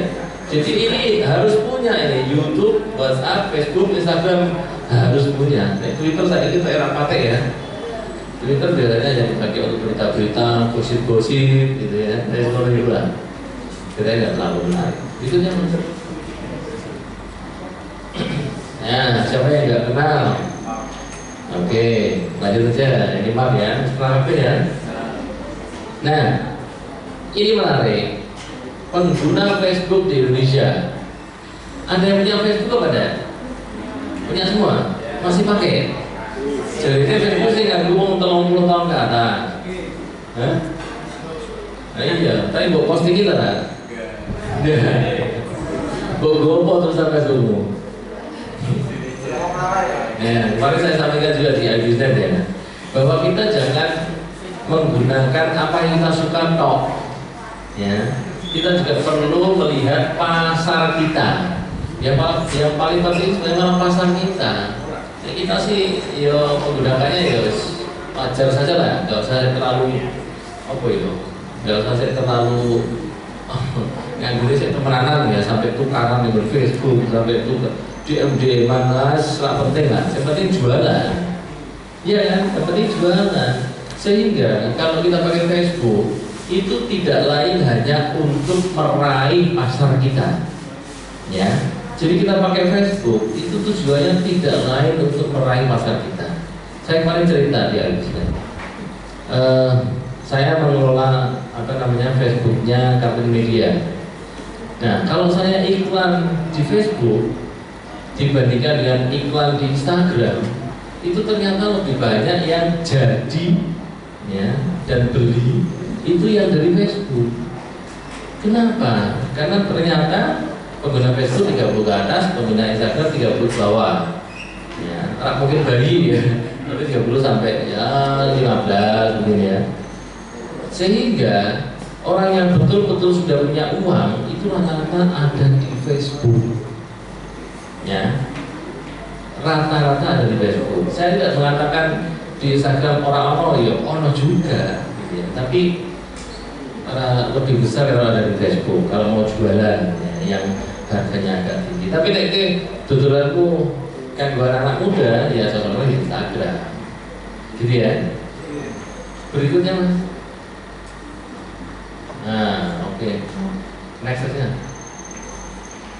Jadi ini harus punya ini YouTube, WhatsApp, Facebook, Instagram harus punya. Nah, Twitter saat ini era pakai ya. Twitter biasanya yang dipakai untuk berita-berita, gosip-gosip, gitu ya. Dari seluruh hiburan. Kita nggak terlalu menarik. Itu yang menarik. Nah, siapa yang nggak kenal? Oke, lanjut aja. Ini map ya, setelah ya. Nah. Ini menarik. Pengguna Facebook di Indonesia, ada yang punya Facebook apa ada? Punya semua? Masih pakai? Jadi Facebook sih nggak ngomong 30 tahun ke atas. Hah? Nah, iya, tapi buat posting kita kan? Buat gopo tulisan Facebookmu. Ya, kemarin saya sampaikan juga di iBusiness ya, bahwa kita jangan menggunakan apa yang kita suka tok. Ya, kita juga perlu melihat pasar kita. Yang paling penting sebenarnya pasar kita. Ya, kita sih yo menggunakannya ya wajar saja lah, nggak usah terlalu apa itu, nggak usah terlalu nganggur sih temenanan ya, sampai tukaran di Facebook, sampai tukar DM mana, serak penting lah, yang penting jualan, ya kan, yang penting jualan. Sehingga kalau kita pakai Facebook itu tidak lain hanya untuk meraih pasar kita, ya. Jadi kita pakai Facebook itu tujuannya tidak lain untuk meraih pasar kita. Saya kemarin cerita di Alisnya, saya mengelola Facebooknya Kartun Media. Nah, kalau saya iklan di Facebook dibandingkan dengan iklan di Instagram, itu ternyata lebih banyak yang jadi, ya, dan beli itu yang dari Facebook. Kenapa? Karena ternyata pengguna Facebook 30 ke atas, pengguna Instagram 30 ke bawah. Ya, mungkin bayi ya, tapi 30 sampai ya 15 mungkin ya. Sehingga orang yang betul-betul sudah punya uang itu rata-rata ada di Facebook. Ya, rata-rata ada di Facebook. Saya tidak mengatakan di Instagram orang-orang ya ono juga, gitu ya. Tapi lebih besar kalau ada di Facebook. Kalau mau jualan ya, yang harganya agak tinggi. Tapi ini tujuanku kan buat anak muda ya contohnya di Instagram, gitu ya. Berikutnya mas. Nah, oke. Next aja.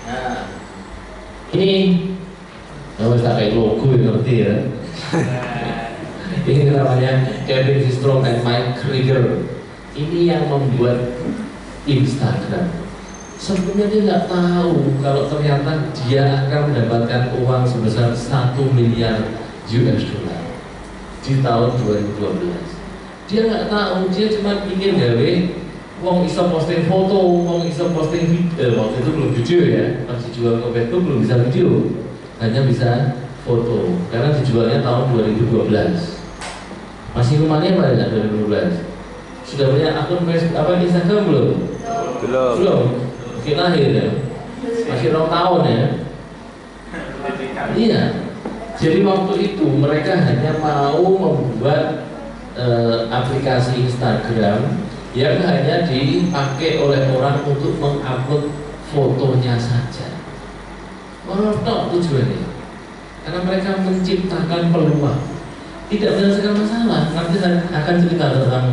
Nah, ini harus pakai logo yang ngerti ya. Ini namanya Kevin Systrom and Mike Krieger. Ini yang membuat Instagram. Sebenarnya dia nggak tahu kalau ternyata dia akan mendapatkan uang sebesar 1 miliar US dollar di tahun 2012. Dia nggak tahu, dia cuma ingin gawe uang bisa posting foto, uang bisa posting video. Waktu itu belum video ya, pas dijual ke Facebook belum bisa video, hanya bisa foto. Karena dijualnya tahun 2012. Masih rumahnya apa ya 2012? Sudah punya akun Facebook apa Instagram belum? Belum. Mungkin lahir ya, masih 2 tahun ya. Iya. Jadi waktu itu mereka hanya mau membuat aplikasi Instagram yang hanya dipakai oleh orang untuk mengupload fotonya saja. Menurut tujuannya, karena mereka menciptakan peluang, tidak menyelesaikan masalah. Nanti saya akan cerita tentang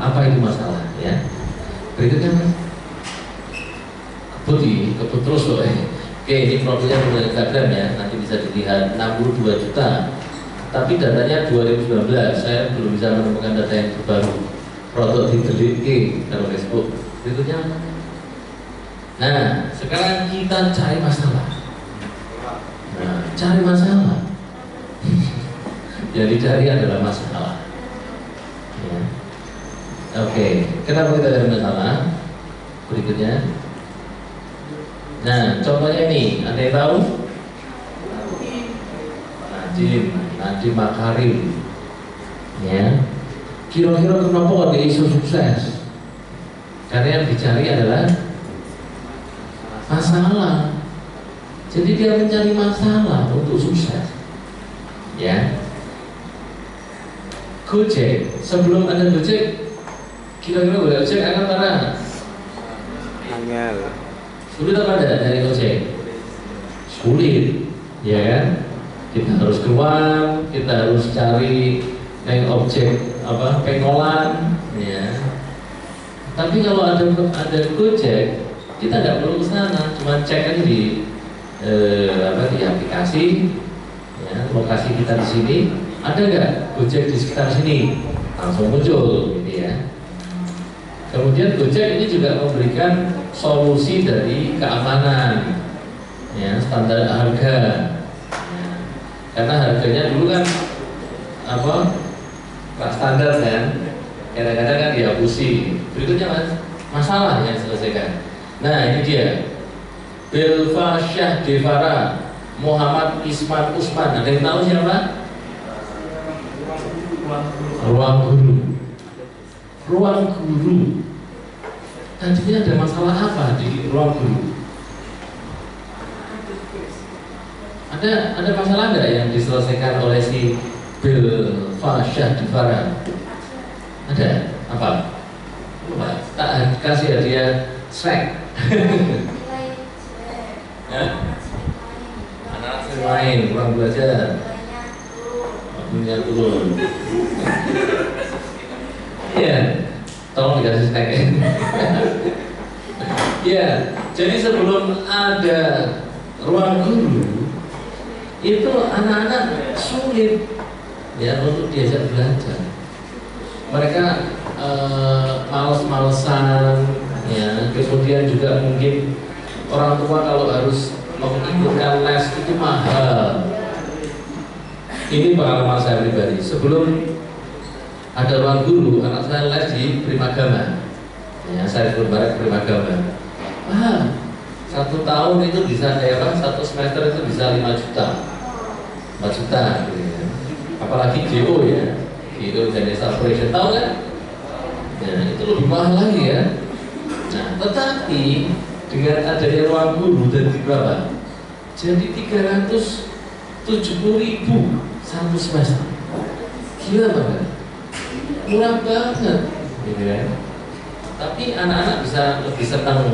apa itu masalah ya. Berikutnya mas. Kebut terus loh. Oke, ini produknya dari Instagram ya, nanti bisa dilihat 62 juta. Tapi datanya 2019, saya belum bisa menemukan data yang terbaru. Produk dibeli kalau Facebook. Berikutnya. Nah, sekarang kita cari masalah. Nah, cari masalah. Yang dicari adalah masalah. Ya. Oke, kenapa kita cari masalah? Berikutnya. Nah, contohnya ini, ada yang tahu? Nadiem Makarim. Ya. Kira-kira kenapa kok dia isu sukses? Karena yang dicari adalah masalah. Jadi dia mencari masalah untuk sukses. Ya. Gojek, sebelum ada Gojek, kira-kira Gojek akan mana? Angel. Sulit apa ada dari Gojek? Sulit, ya kan? Kita harus keluar, kita harus cari objek apa pengolan, ya. Tapi kalau ada Gojek, kita nggak perlu ke sana, cuma cek aja di di aplikasi, ya, lokasi kita di sini, ada nggak Gojek di sekitar sini, langsung muncul, gitu ya. Kemudian Gojek ini juga memberikan solusi dari keamanan, ya, standar harga, ya. Karena harganya dulu kan standar kan, kadang-kadang kan dihapusi. Berikutnya masalah yang diselesaikan. Nah ini dia, Belva Syah Devara Muhammad Isman Usman. Ada yang tahu siapa? Ruang Guru. tadinya ada masalah apa di ruang guru? Ada masalah nggak yang diselesaikan oleh si Belva Syahdifarah? Ada apa? Lupa, tak kasih hadiah snack. Anak sering main, kurang belajar, waktunya turun. Iya, tolong dikasih snack. Ya, jadi sebelum ada ruang guru, itu anak-anak sulit ya untuk diajak belajar. Mereka males-malesan, ya. Kemudian juga mungkin orang tua kalau harus mengikutkan les itu mahal. Ini pengalaman saya pribadi. Sebelum ada ruang guru, anak saya les di Primagama. Ya, saya berbarak Primagama. Mahal. 1 tahun itu bisa kayak apa? 1 semester itu bisa 5 juta. 4 juta gitu ya. Apalagi GO ya, GO Ganesha Operation, tahu kan? Ya, itu lebih mahal lagi ya. Nah, tetapi dengan adanya ruang guru dan berapa? Jadi 370.000 1 semester. Gila banget, murah banget, gitu kan? Tapi anak-anak bisa lebih senang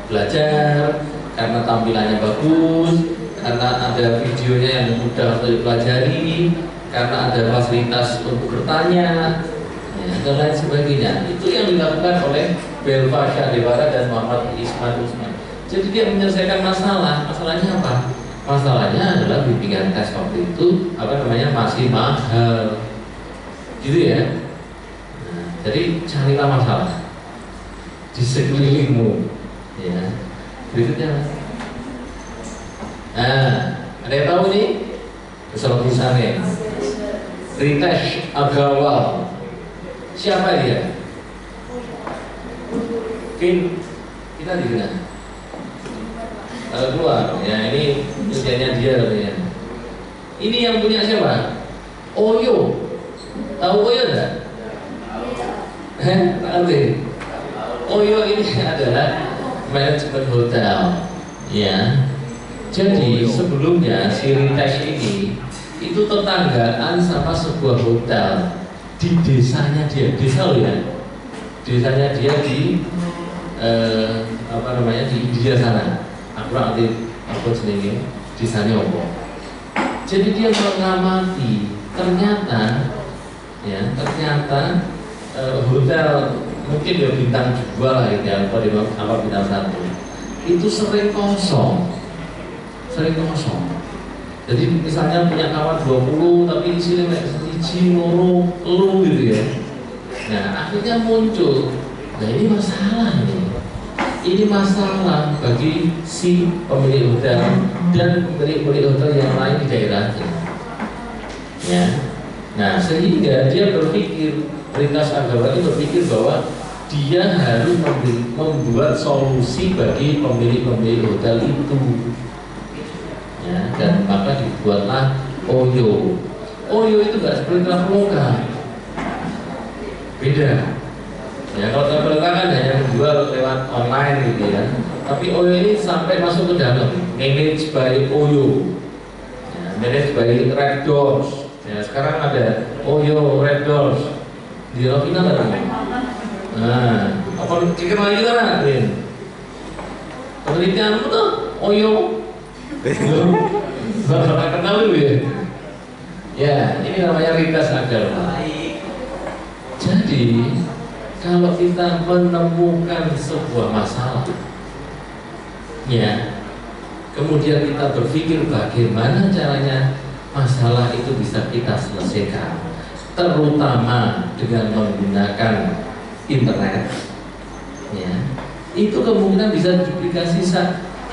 belajar karena tampilannya bagus, karena ada videonya yang mudah untuk dipelajari, karena ada fasilitas untuk bertanya, ya, dan lain sebagainya. Itu yang dilakukan oleh Belva Syahdifarah dan Muhammad Ismail Usman. Jadi dia menyelesaikan masalah. Masalahnya apa? Masalahnya adalah bimbingan tes waktu itu masih mahal, gitu ya. Nah, jadi carilah masalah di sekelilingmu, ya. Berikutnya, nah, ada yang tahu nih? Bersama tulisannya Ritesh Agarwal. Siapa dia? Mungkin kita di mana? Keluar, ya ini usianya dia ya. Ini yang punya siapa? Oyo. Tahu Oyo enggak? Tahu. Oyo ini adalah manajemen hotel, ya. Jadi sebelumnya si Ritesh ini itu tetanggaan sama sebuah hotel di desanya dia, desa loh ya. Desanya dia di di India sana. Aku nanti aku sendiri desanya apa. Jadi dia mengamati, ternyata hotel mungkin ya bintang 2 lah ya, apa bintang 1 itu sering kosong. Jadi misalnya punya kamar 20 tapi isinya kayak siji loro gitu ya. Nah akhirnya muncul, nah ini masalah nih. Ini masalah bagi si pemilik hotel dan pemilik hotel yang lain di daerahnya. Ya. Nah sehingga dia berpikir, Ritesh Agarwal itu berpikir bahwa dia harus membuat solusi bagi pemilik hotel itu. Ya, dan maka dibuatlah Oyo. Oyo itu nggak seperti Traveloka, beda. Ya, kalau Traveloka kan hanya menjual lewat online gitu ya. Tapi Oyo ini sampai masuk ke dalam, managed by Oyo, ya, managed by Red Doors. Ya, sekarang ada Oyo Red Doors di Rovina kan? Nah, apa cikir lagi kan? Penelitian itu Oyo. Bapak kenal dulu ya. Ya, ini namanya Ritesh Agarwal. Jadi kalau kita menemukan sebuah masalah, ya, kemudian kita berpikir bagaimana caranya masalah itu bisa kita selesaikan, terutama dengan menggunakan internet, ya, itu kemungkinan bisa duplikasi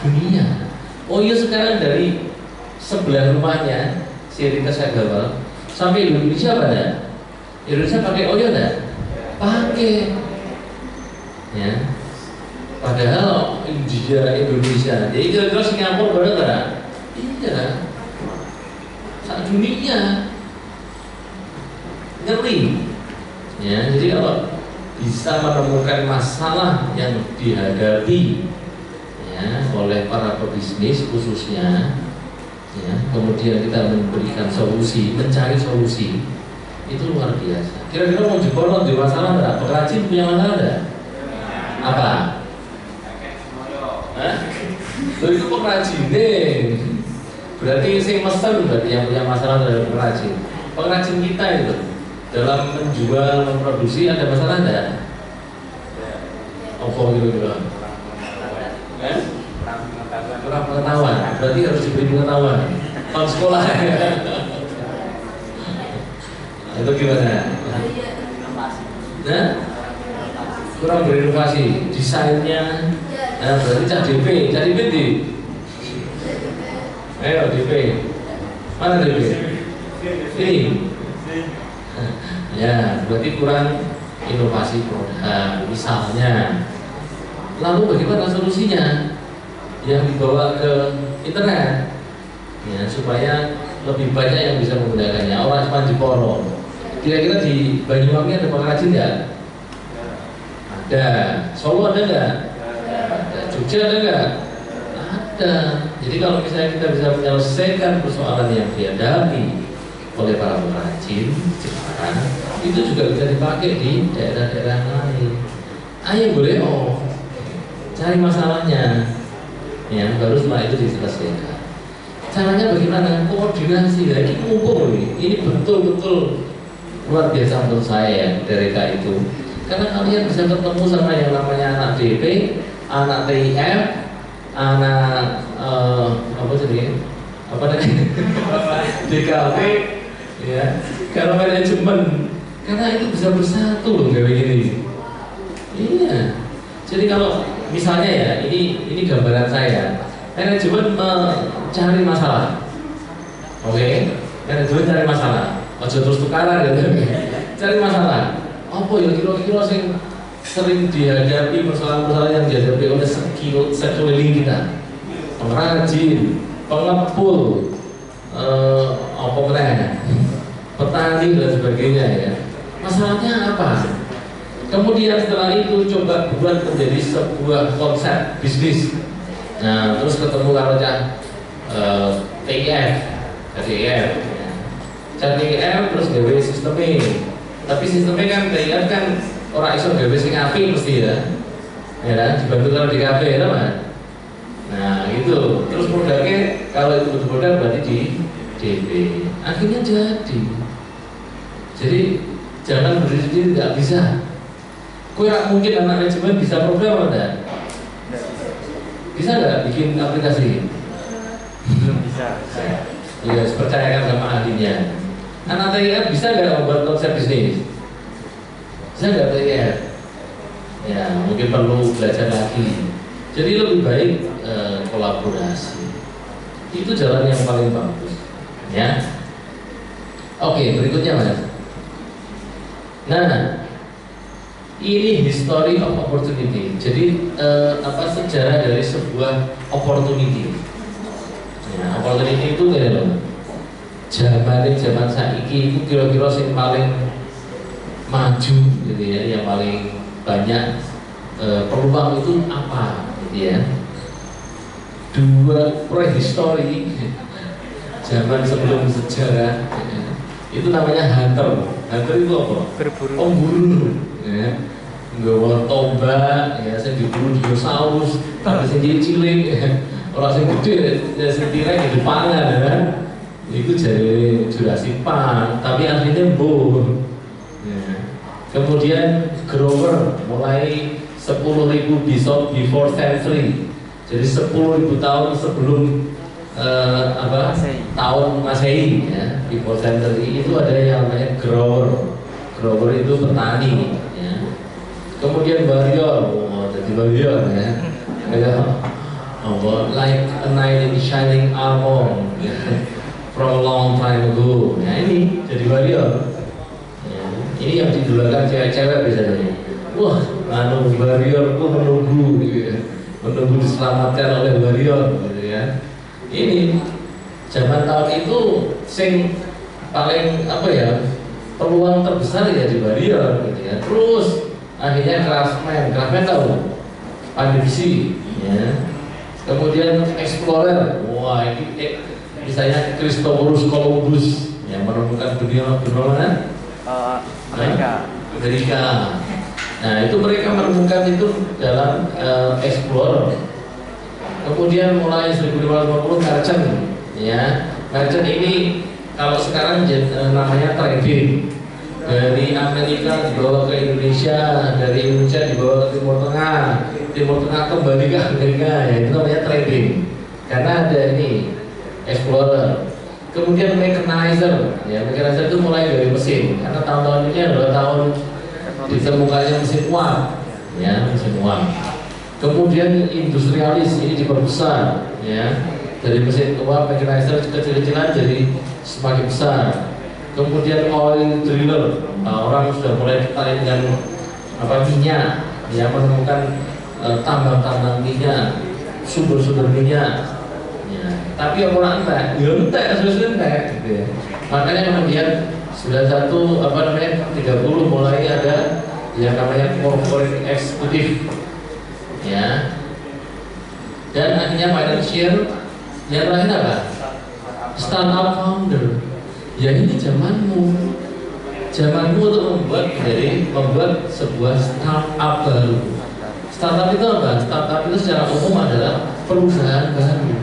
dunia. Oyo sekarang dari sebelah rumahnya si Ritesh Agarwal sampai Indonesia pada Indonesia pakai Oyo enggak? Pakai, ya. Padahal Indonesia, jadi kira-kira Singapura berapa enggak? Iya, saat dunia ngeri, ya. Jadi kalau bisa menemukan masalah yang dihadapi ya, oleh para pebisnis khususnya ya, kemudian kita memberikan solusi, mencari solusi, itu luar biasa. Kira-kira mau Jepono di masalah enggak? Pengrajin punya masalah enggak? Apa? Loh itu pengrajin deh. Berarti sing mesen berarti yang punya masalah dari pengrajin. Pengrajin kita itu dalam menjual, memproduksi ada masalah enggak? Apa gitu-gitu? Kurang pengetahuan, berarti harus diberi pengetahuan. Tahun sekolah itu gimana? Nah, kurang berinovasi, desainnya, nah, berarti cak DP di. Ayo DP, mana DP? Ini. Ya, berarti kurang inovasi produk, misalnya. Lalu bagaimana solusinya? Yang dibawa ke internet, ya, supaya lebih banyak yang bisa menggunakannya. Orang cuma Jeporo. Kira-kira di Banyuwangi ada pengrajin nggak? Ada. Solo ada nggak? Ada. Jogja ada nggak? Ada. Jadi kalau misalnya kita bisa menyelesaikan persoalan yang dihadapi oleh para pengrajin Jepara, itu juga bisa dipakai di daerah-daerah lain. Ayo boleh cari masalahnya, ya, baru setelah itu diselesaikan. Caranya bagaimana? Koordinasi lagi, mumpung ini betul-betul luar biasa menurut saya dari itu. Karena kalian bisa ketemu sama yang namanya anak DP, anak TIF, anak apa jadi? Apa namanya? DKP, ya. Kalau manajemen, karena itu bisa bersatu loh kayak begini. Iya. Jadi kalau misalnya ya, ini gambaran saya. Manajemen mencari masalah. Oke, manajemen cari masalah. Ojo terus tukaran gitu. Cari masalah. Apa ya kira-kira sing sering dihadapi persoalan-persoalan yang dihadapi oleh sekeliling kita. Pengrajin, pengepul, apa meneh, petani dan sebagainya ya. Masalahnya apa? Kemudian setelah itu coba buat menjadi sebuah konsep bisnis. Nah, terus ketemu kalau TIF, TIF, terus gawe sistemnya. Tapi sistemnya kan TIF kan orang iso gawe sing apik mesti ya. Ya kan, dibantu kalau di kafe ya, Mas. Nah, gitu. Terus produknya kalau itu betul produk berarti di DP. Akhirnya jadi. Jadi jangan berdiri sendiri, nggak bisa. Kue mungkin anak manajemen bisa program ada? Bisa nggak bikin aplikasi? Belum bisa. Iya, percayakan sama ahlinya. Anak TIF bisa nggak membuat konsep bisnis? Bisa nggak TIF? Ya, mungkin perlu belajar lagi. Jadi lebih baik kolaborasi. Itu jalan yang paling bagus. Ya. Oke, berikutnya Mas. Nah, ini history of opportunity. Jadi sejarah dari sebuah opportunity. Ya, opportunity itu kayak loh. Zaman saiki itu kira-kira yang paling maju gitu ya, yang paling banyak peluang itu apa gitu ya. Dua prehistory zaman sebelum sejarah ya, itu namanya hunter. Hunter itu apa? Berburu. Pemburu ya. Nggawa tombak ya, sing diburu dinosaurus, tapi sing cilik ya. Orang sing gede ya sing tirek di pangan ya kan. Itu jadi Jurassic Park, tapi aslinya Bohr. Ya. Kemudian Grover mulai 10.000 before century. Jadi 10.000 tahun sebelum tahun Masehi ya, before century itu ada yang namanya Grover. Grover itu petani ya. Kemudian warrior, jadi warrior ya. Kayak like a knight in shining armor ya. From a long time ago. Nah ini jadi warrior ya. Ini yang didulakan cewek-cewek biasanya. Wah, warrior tuh menunggu gitu ya. Menunggu diselamatkan oleh warrior gitu ya. Ini zaman tahun itu sing paling apa ya, peluang terbesar ya di warrior gitu ya. Terus akhirnya Craftsman tahu, Pandisi, ya. Kemudian Explorer, wah ini misalnya Christophorus Columbus yang menemukan benua mana? Amerika. Nah itu mereka menemukan itu dalam Explorer. Kemudian mulai 1550 Merchant, ya. Merchant ini kalau sekarang namanya trading. Dari Amerika dibawa ke Indonesia, dari Indonesia dibawa ke Timur Tengah kembali ke Amerika, ya itu namanya trading. Karena ada ini Explorer. Kemudian mechanizer, ya mechanizer itu mulai dari mesin. Karena tahun-tahun ini adalah tahun ditemukannya mesin uang, ya mesin uang. Kemudian industrialis ini diperbesar, ya dari mesin uang mechanizer kecil-kecilan jadi semakin besar. Kemudian oil driller, orang sudah mulai tertarik dengan minyak, ya menemukan tambang-tambang minyak, sumber-sumber minyak. Ya. Tapi orang entek, ya entek, gitu ya. Makanya kemudian 31 30 mulai ada yang namanya corporate executive, ya. Dan akhirnya financial, yang terakhir apa? Startup founder. Ya ini zamanmu untuk membuat sebuah startup baru. Startup itu apa? Startup itu secara umum adalah perusahaan baru.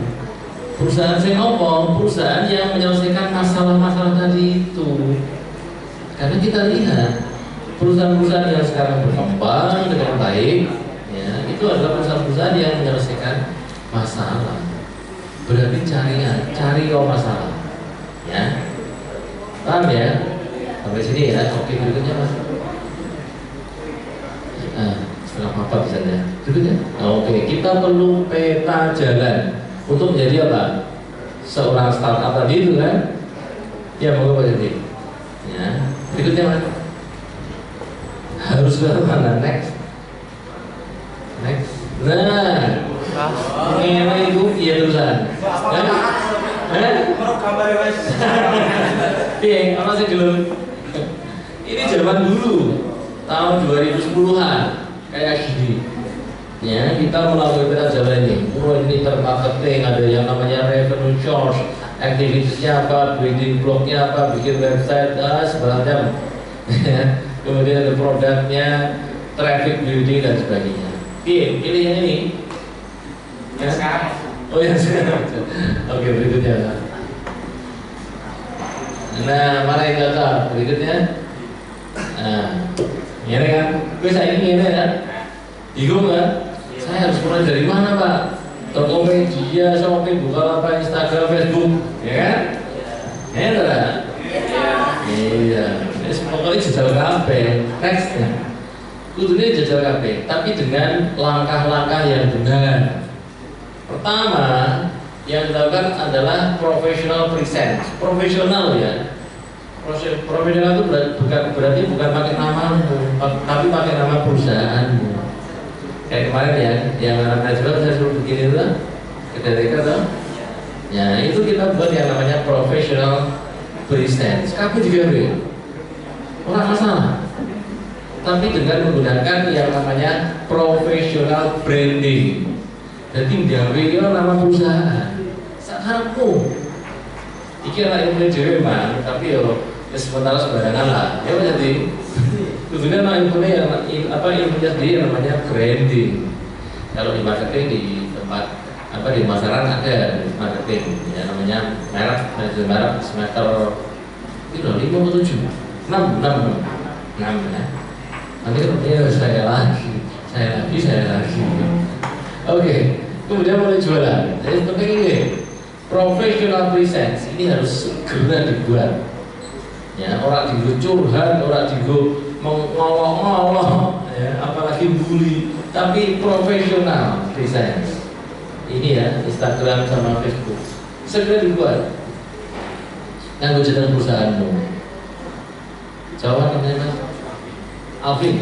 Perusahaan perusahaan yang menyelesaikan masalah-masalah tadi itu. Karena kita lihat perusahaan-perusahaan yang sekarang berkembang dengan baik, ya itu adalah perusahaan-perusahaan yang menyelesaikan masalah. Berarti cari masalah, ya. Paham ya? Sampai sini ya, oke berikutnya Mas. Setelah apa bisa ya? Berikutnya? Oke, kita perlu peta jalan untuk menjadi apa? Seorang startup tadi itu kan? Ya, mau apa jadi? Ya, berikutnya Mas. Harus ke mana? Next. Nah, ini itu iya terusan. Orang sih gelem. Ini zaman dulu, tahun 2010-an kayak gini. Ya, kita melalui peta jalan ini. Ini intermarketing, ada yang namanya revenue source, aktivitasnya apa, building blocknya apa, bikin website, sebagainya. Kemudian ada produknya, traffic building dan sebagainya. Pilih yang ini. Ya sekarang. Oh ya sekarang. Oke, berikutnya. Nah, mana yang cocok? Berikutnya. Nah, ini kan, saya ini kan, bingung kan? Saya harus mulai dari mana Pak? Tokopedia, Shopee, Bukalapak, Instagram, Facebook, ya kan? Ya kan? Iya. Pokoknya jajal kabeh. Nextnya, kudunya jajal kabeh, tapi dengan langkah-langkah yang benar. Pertama, yang dilakukan adalah professional presence. Profesional ya. Profesional itu berarti bukan pakai namamu, tapi pakai nama perusahaanmu. Kayak kemarin ya, yang anak juga saya suruh bikin itu ketika tuh. Ya itu kita buat yang namanya professional presence. Kamu juga beri. Orang masalah. Tapi dengan menggunakan yang namanya professional branding. Jadi gawe itu nama perusahaan. Sakarepmu. Iki ana ilmu dhewe mah, tapi yo sementara sembarangan lah. Ya jadi kudunya ana ilmunya ilmunya sendiri namanya branding. Kalau di marketing di tempat di masyarakat ada marketing ya namanya merek semester itu 5 atau 7 6 ya. Nanti kemudian saya lagi. Oke. Kemudian mulai jualan. Jadi penting ini professional presence ini harus segera dibuat. Ya, orang digo curhat, orang digo ngolong-ngolong, ya, apalagi bully, tapi professional presence. Ini ya Instagram sama Facebook. Segera dibuat. Yang jeneng perusahaanmu. Jawaban namanya Mas Alvin.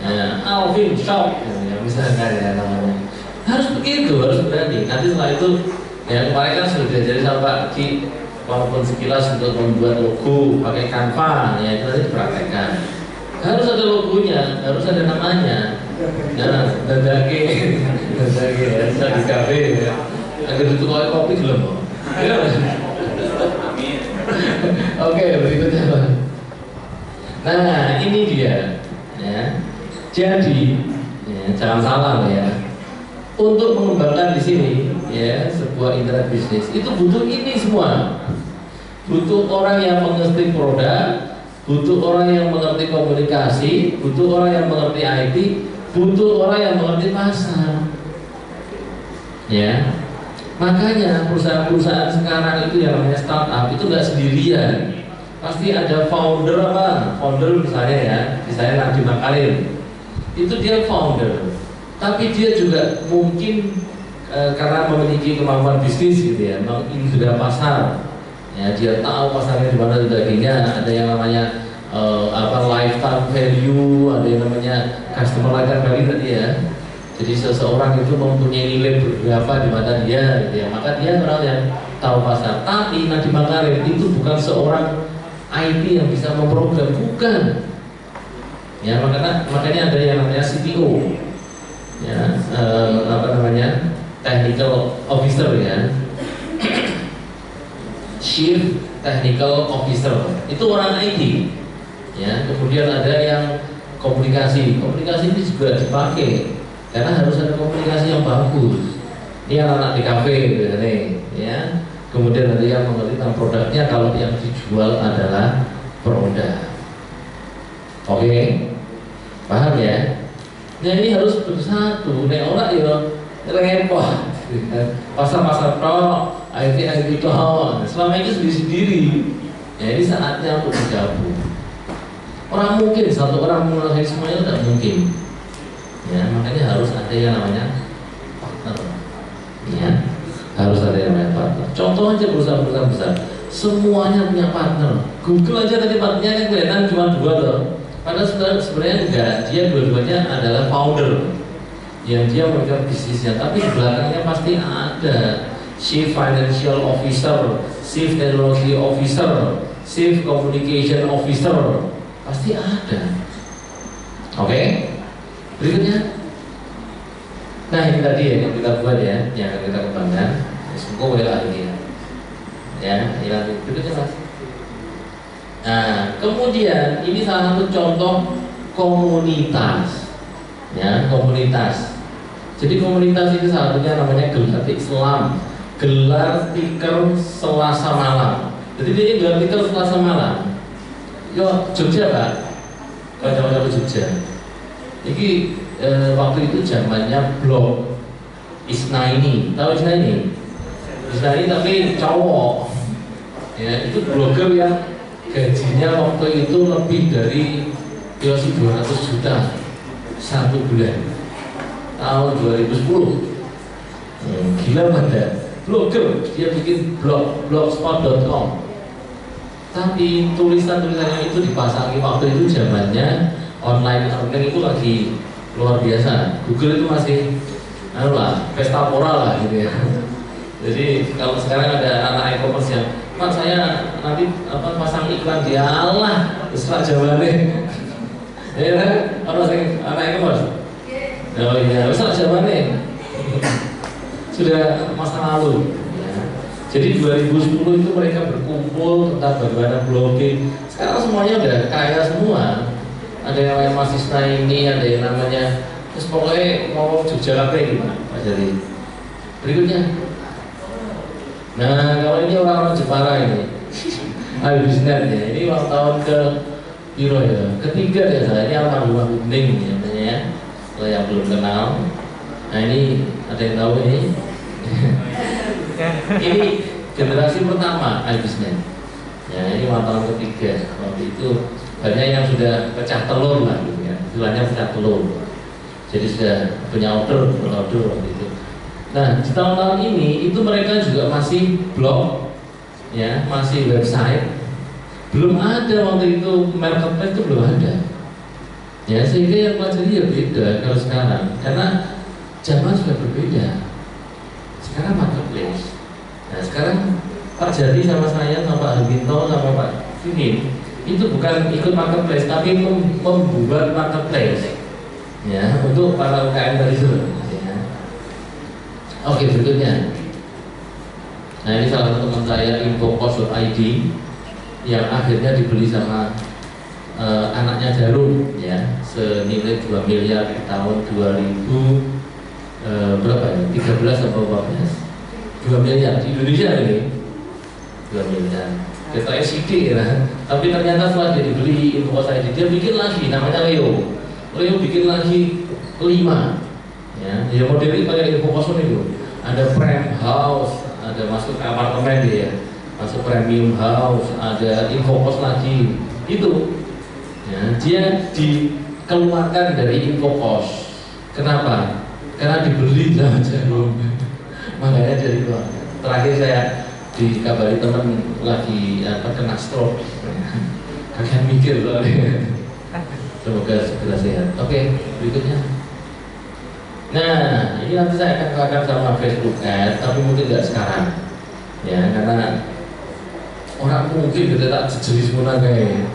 Ya, Alvin Shop. Ya, misalnya ya namanya. Harus begitu, harus berani. Nanti setelah itu, ya kemarin kan sudah diajari sama Pak Ki, walaupun sekilas untuk membuat logo pakai Canva, ya itu nanti dipraktekkan. Harus ada logonya, harus ada namanya. Nah, Dadake bisa di kafe ya. Agar itu kopi belum. Oke, berikutnya Pak. Nah, ini dia. Ya. Jadi, ya, jangan salah ya. Untuk mengembangkan di sini, ya, sebuah internet bisnis itu butuh ini semua. Butuh orang yang mengerti produk, butuh orang yang mengerti komunikasi, butuh orang yang mengerti IT, butuh orang yang mengerti pasar. Ya, makanya perusahaan-perusahaan sekarang itu yang namanya startup itu nggak sendirian. Pasti ada founder apa? Founder misalnya ya, misalnya Nadiem Makarim, itu dia founder. Tapi dia juga mungkin karena memiliki kemampuan bisnis gitu ya, mengindra pasar. Ya, dia tahu pasarnya di mana dan sebagainya. Ada yang namanya lifetime value, ada yang namanya customer lifetime value tadi ya. Jadi seseorang itu mempunyai nilai berapa di mata dia, gitu ya. Maka dia orang yang tahu pasar. Tapi Nadiem Makarim itu bukan seorang IT yang bisa memprogram, bukan. Ya, makanya ada yang namanya CTO. Ya, technical officer ya, chief technical officer itu orang IT ya. Kemudian ada yang komunikasi ini juga dipakai karena harus ada komunikasi yang bagus. Ini anak di kafe gitu nih ya. Kemudian ada yang mengerti tentang produknya kalau yang dijual adalah produk. Oke, paham ya? Nah, ini harus bersatu. Nek ora ya repot. Pasar-pasar tok, IT tok. Selama ini sendiri-sendiri. Ya, ini saatnya untuk bergabung. Orang mungkin satu orang menguasai semuanya tidak mungkin. Ya, makanya harus ada yang namanya partner. Ya, harus ada yang namanya partner. Contoh aja perusahaan-perusahaan besar, semuanya punya partner. Google aja tadi partnernya kan kelihatan cuma 2 loh. Padahal sebenarnya enggak, dia dua-duanya adalah founder yang dia memegang bisnisnya, tapi di belakangnya pasti ada Chief Financial Officer, Chief Technology Officer, Chief Communication Officer, pasti ada. Oke, berikutnya. Nah, ini tadi ya yang kita buat ya, yang akan kita kembangkan. Semoga lah ini ya, berikutnya Mas. Nah, kemudian ini salah satu contoh komunitas, ya, komunitas. Jadi komunitas itu salah satunya namanya gelar Islam, gelar tikar Selasa malam. Jadi ini gelar tikar Selasa malam. Yo, Jogja Pak, kalau Jogja. Ini waktu itu zamannya blog Isnaini, tahu Isnaini? Isnaini tapi cowok, ya, itu blogger yang gajinya waktu itu lebih dari 200 juta satu bulan tahun 2010. Gila pada blogger, dia bikin blogspot.com. Tapi tulisan-tulisannya itu dipasangi waktu itu zamannya online itu lagi luar biasa. Google itu masih pesta pora lah gitu ya. Jadi kalau sekarang ada anak e-commerce yang Pak saya nanti pasang iklan di Allah setelah jawabannya ya kan? Anak e-commerce oh iya, setelah jawabannya sudah masa lalu ya. Jadi 2010 itu mereka berkumpul tentang bagaimana blogging. Sekarang semuanya udah kaya semua. Ada yang namanya Mas Isna ini, ada yang namanya terus pokoknya mau Jogja Cafe gimana Pak Jari. Berikutnya. Nah, kalau ini orang-orang Jepara ini Albisnet ya, ini ulang tahun ke Piro ya, ketiga ya saya, ini almarhumah Bening namanya ya. Kalau yang belum kenal, nah ini ada yang tahu ini? Ini generasi pertama Albisnet. Ya, ini ulang tahun ketiga. Waktu itu banyak yang sudah pecah telur lah gitu ya, istilahnya pecah telur. Jadi sudah punya order waktu itu. Nah, di tahun-tahun ini itu mereka juga masih blog, ya, masih website. Belum ada waktu itu marketplace itu belum ada. Ya, sehingga yang pelajari ya beda kalau sekarang, karena zaman sudah berbeda. Sekarang marketplace. Nah, sekarang Pak Jadi sama saya, sama Pak Harginto, sama Pak Fimin itu bukan ikut marketplace, tapi membuat marketplace ya untuk para UKM tadi itu. Ya. Oke, berikutnya. Nah, ini salah satu teman saya, infocos.id, yang akhirnya dibeli sama anaknya Jarum ya, senilai 2 miliar di tahun 2000 berapa ya? 13 atau 14. 2 miliar di Indonesia ini. 2 miliar. Kita SID ya. Tapi ternyata setelah dia dibeli infocos.id, dia bikin lagi namanya Leo. Leo bikin lagi 5 ya. Ya modelnya kayak infocos itu. Ada Prime House, ada masuk ke apartemen dia, masuk premium house, ada infocos lagi itu ya, dia dikeluarkan dari infocos. Kenapa? Karena dibeli sama Jarum. Makanya jadi terakhir saya dikabari teman lagi kena stroke. Kalian mikir soalnya. Semoga segera sehat. Oke, berikutnya. Nah, ini nanti saya akan keluarkan sama Facebook Ads, tapi mungkin tidak sekarang ya, karena orang mungkin kita tak sejenis mana kayak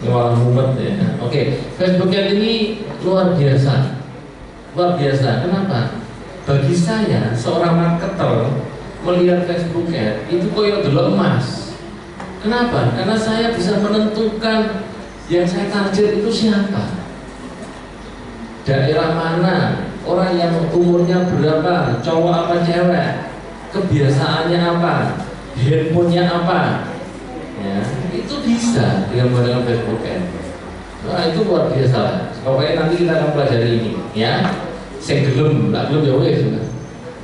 malah mumet ya. Oke, Facebook Ads ini luar biasa. Luar biasa, kenapa? Bagi saya, seorang marketer melihat Facebook Ads itu koyo dulu emas. Kenapa? Karena saya bisa menentukan yang saya target itu siapa, daerah mana, orang yang umurnya berapa, cowok apa cewek, kebiasaannya apa, handphonenya apa ya, itu bisa dengan menggunakan Facebook Ads. Nah, itu luar biasa. Pokoknya nanti kita akan pelajari ini ya. Sing gelem, tak gelem ya wis.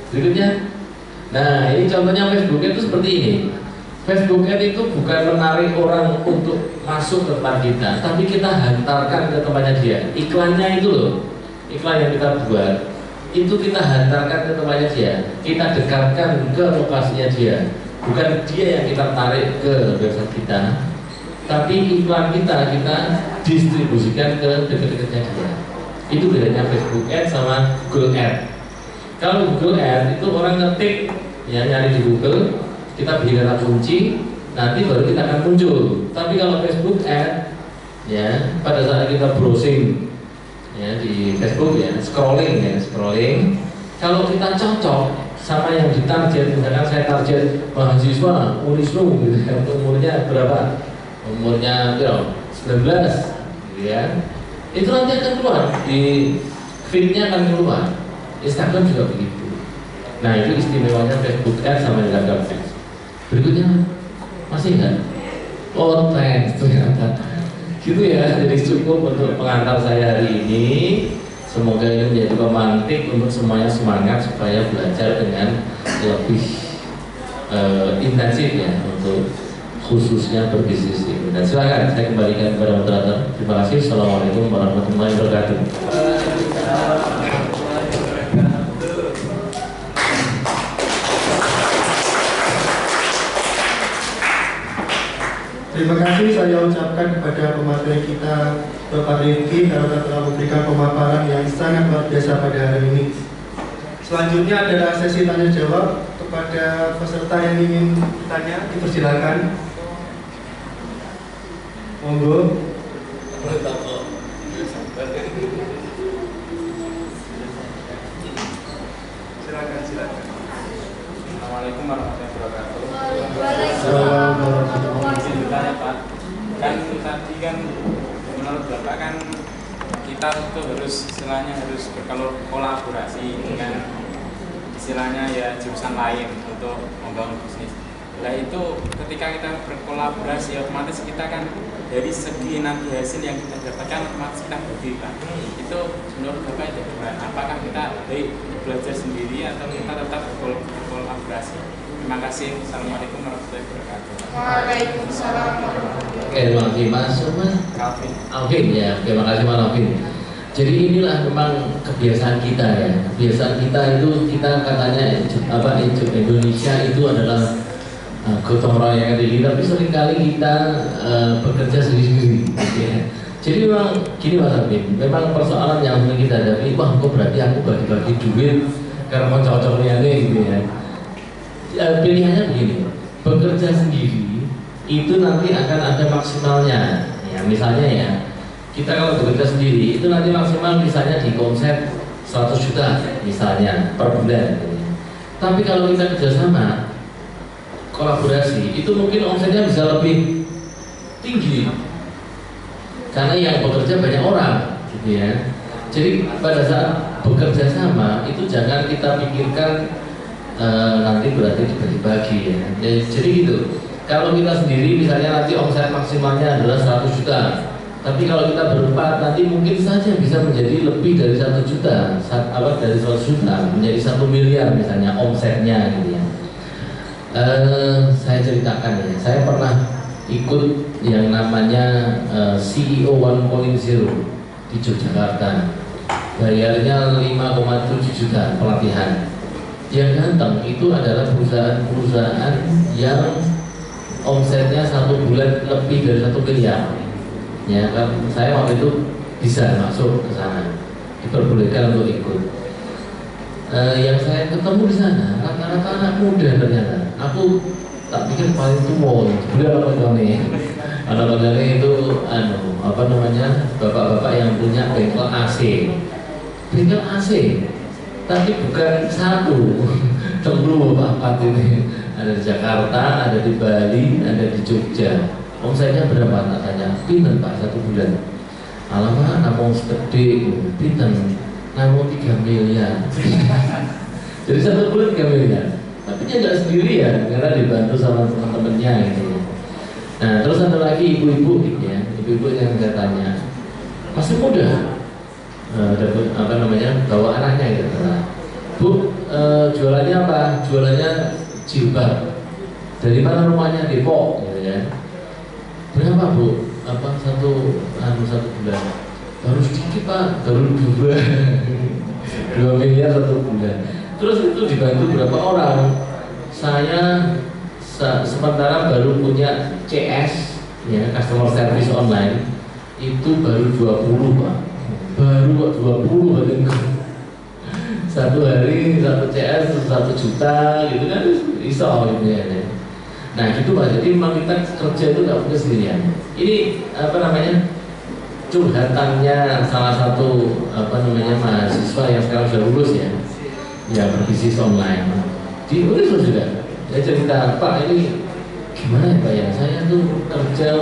Berikutnya. Nah, ini contohnya Facebook Ads itu seperti ini. Facebook Ads itu bukan menarik orang untuk masuk ke tempat kita, tapi kita hantarkan ke tempatnya dia. Iklannya itu loh, iklan yang kita buat itu kita hantarkan ke tempatnya dia, kita dekatkan ke lokasinya dia, bukan dia yang kita tarik ke website kita, tapi iklan kita distribusikan ke dekat-dekatnya dia. Itu bedanya Facebook Ads sama Google Ads. Kalau Google Ads itu orang ngetik ya, nyari di Google, kita beri kata kunci, nanti baru kita akan muncul. Tapi kalau Facebook Ads ya, pada saat kita browsing ya di Facebook ya, scrolling, kalau kita cocok sama yang ditarget, misalkan saya target mahasiswa Unisnu gitu ya, umurnya berapa, umurnya 19 gitu ya, itu nanti akan keluar di feednya, akan keluar. Instagram juga begitu. Nah, itu istimewanya Facebook Ads sama Instagram Ads. Berikutnya masih enggak? Oh, thanks ternyata. Gitu ya, jadi cukup untuk pengantar saya hari ini. Semoga ini menjadi pemantik untuk semuanya semangat supaya belajar dengan lebih intensif ya, untuk khususnya berbisnis ini. Dan silakan saya kembalikan kepada moderator. Terima kasih. Assalamualaikum warahmatullahi wabarakatuh. Terima kasih saya ucapkan kepada pemateri kita Bapak Rifki karena telah memberikan pemaparan yang sangat luar biasa pada hari ini. Selanjutnya adalah sesi tanya jawab. Kepada peserta yang ingin bertanya, dipersilakan. Monggo. Silakan. Assalamualaikum warahmatullahi wabarakatuh. Waalaikumsalam. Bertanya Pak, kan tadi kan menurut Bapak kan kita itu harus berkolaborasi dengan istilahnya ya jurusan lain untuk membangun bisnis. Nah itu ketika kita berkolaborasi otomatis kita kan dari segi nanti hasil yang kita dapatkan otomatis kita bagi Pak. Itu menurut Bapak itu gimana? Apakah kita baik belajar sendiri atau kita tetap berkolaborasi? Terima kasih. Assalamualaikum warahmatullahi wabarakatuh. Waalaikumsalam. Oke, terima kasih Mas Alvin ya. Terima kasih Mas Alvin. Jadi inilah memang kebiasaan kita ya. Kebiasaan kita itu kita katanya Indonesia itu adalah gotong royong diri, tapi seringkali kita bekerja sendiri-sendiri. Ya. Jadi memang gini Mas Alvin, memang persoalan yang sering kita hadapi, wah kok berarti aku bagi-bagi duit karena mau cocok-cocoknya gitu ya. Pilihannya begini, bekerja sendiri itu nanti akan ada maksimalnya. Ya, misalnya ya, kita kalau bekerja sendiri itu nanti maksimal misalnya di konsep 100 juta misalnya per bulan gitu ya. Tapi kalau kita kerjasama kolaborasi itu mungkin omsetnya bisa lebih tinggi karena yang bekerja banyak orang gitu ya. Jadi pada saat bekerja sama itu jangan kita pikirkan nanti berarti dibagi-bagi ya. Jadi gitu. Kalau kita sendiri misalnya nanti omset maksimalnya adalah 100 juta, tapi kalau kita berempat nanti mungkin saja bisa menjadi lebih dari 1 juta, dari 100 juta menjadi 1 miliar misalnya omsetnya gitu ya. Saya ceritakan ya, saya pernah ikut yang namanya CEO 1.0 di Yogyakarta, bayarnya 5,7 juta pelatihan. Yang datang itu adalah perusahaan-perusahaan yang omsetnya 1 bulan lebih dari 1 miliar. Ya kan, saya waktu itu bisa masuk ke sana, diperbolehkan untuk ikut. Yang saya ketemu di sana rata-rata anak muda ternyata. Aku tak pikir paling tua, sebenarnya anak-anaknya itu bapak-bapak yang punya bengkel AC, tapi bukan satu, telu bapak ini. Ada di Jakarta, ada di Bali, ada di Jogja. Omsetnya berapa? Tak tanya, pinten Pak 1 bulan? Alamak, namung segede, pinten? Namung 3 miliar. Jadi 1 bulan 3 miliar. Tapi dia nggak sendirian, karena dibantu sama teman-temannya gitu. Nah, terus ada lagi ibu-ibu gitu ya, ibu-ibu yang saya tanya, masih muda, bawa anaknya gitu. Bu, jualannya apa? Jualannya jilbab. Dari mana rumahnya? Depok gitu ya. Berapa Bu? Satu bulan? Baru sedikit Pak, baru 2 miliar 1 bulan. Terus itu dibantu berapa orang? Saya sementara baru punya CS ya, customer service online itu baru 20 Pak. Baru kok 20 batinku. Satu hari 1 CS 1 juta gitu kan, iso gitu ya. Nah gitu Pak, jadi memang kita kerja itu gak punya sendirian. Ini curhatannya salah satu mahasiswa yang sekarang sudah lulus ya, yang berbisnis online di Universitas juga. Dia cerita, Pak ini gimana ya Pak ya, saya tuh kerja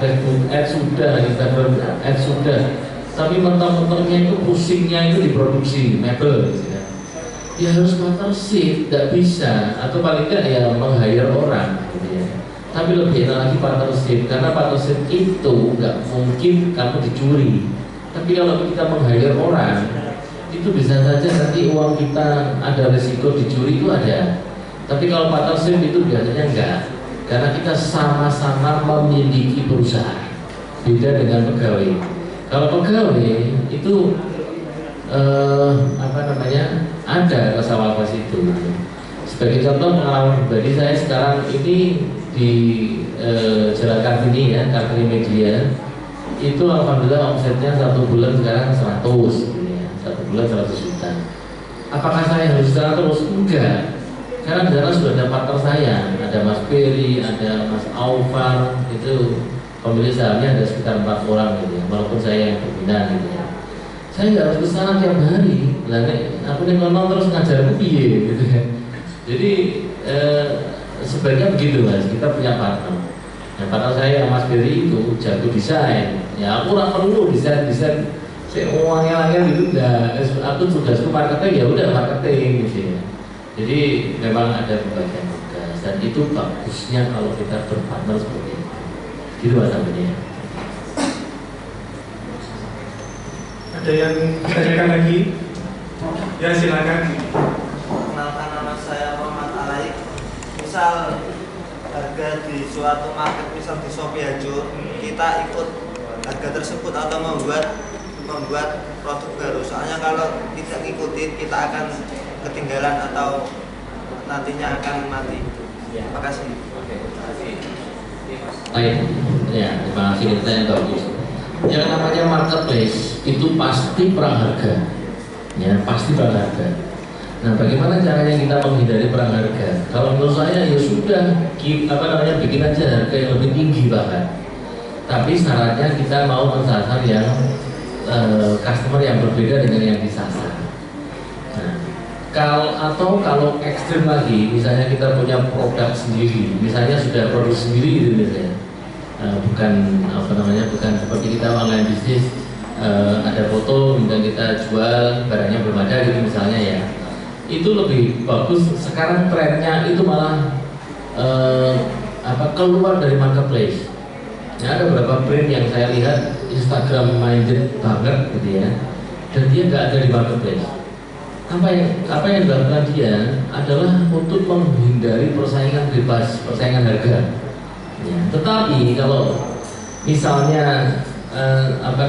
Facebook Ads sudah, Instagram Ads sudah, tapi mentok-mentoknya itu pusingnya itu diproduksi mebel gitu ya. Ya harus partnership, tidak bisa, atau paling tidak ya meng-hire orang gitu ya. Tapi lebih enak lagi partnership, karena partnership itu nggak mungkin kamu dicuri. Tapi kalau kita meng-hire orang, itu bisa saja nanti uang kita ada risiko dicuri itu ada. Tapi kalau partnership itu biasanya enggak, karena kita sama-sama memiliki perusahaan. Beda dengan pegawai. Kalau pegawai itu ada kesamaan itu. Sebagai contoh pengalaman pribadi saya sekarang ini di Jalan Kartini ya, Kartini Media itu alhamdulillah omsetnya 1 bulan sekarang 100 ya, 1 bulan 100 juta. Apakah saya harus 100? Enggak, karena di sana sudah ada partner saya, ada Mas Peri, ada Mas Aufar, itu pemilik sahamnya ada sekitar 4 orang gitu ya, walaupun saya yang pembina gitu ya. Saya nggak harus kesana tiap hari, aku ngomong terus ngajar piye gitu ya. Jadi sebaiknya begitu Mas, kita punya partner. Yang partner saya Mas Beri itu jago desain. Ya aku nggak perlu desain uangnya gitu, enggak. Aku tugasku marketing, ya udah marketing gitu ya. Jadi memang ada pembagian tugas dan itu bagusnya kalau kita berpartner seperti itu. Gitu Mas Abdi. Ada yang ditanyakan lagi? Ya silakan. Kenalkan, nama saya Muhammad Alaik. Misal harga di suatu market, misal di Shopee Hajo, kita ikut harga tersebut atau membuat produk baru. Soalnya kalau tidak ngikutin kita akan ketinggalan atau nantinya akan mati. Terima kasih. Baik, ya terima kasih, kita yang bagus. Yang namanya marketplace itu pasti perang harga, ya pasti perang harga. Nah, bagaimana caranya kita menghindari perang harga? Kalau menurut saya ya sudah, bikin aja harga yang lebih tinggi bahkan. Tapi syaratnya kita mau mensasar yang customer yang berbeda dengan yang disasar. Nah, kalau ekstrim lagi, misalnya kita punya produk sendiri, misalnya sudah produk sendiri gitu misalnya, bukan seperti kita online bisnis, ada foto, kemudian kita jual barangnya belum ada gitu misalnya ya. Itu lebih bagus. Sekarang trennya itu malah keluar dari marketplace. Ya, ada beberapa brand yang saya lihat Instagram minded banget gitu ya, dan dia nggak ada di marketplace. Apa yang dilakukan dia adalah untuk menghindari persaingan bebas, persaingan harga. Ya, tetapi kalau misalnya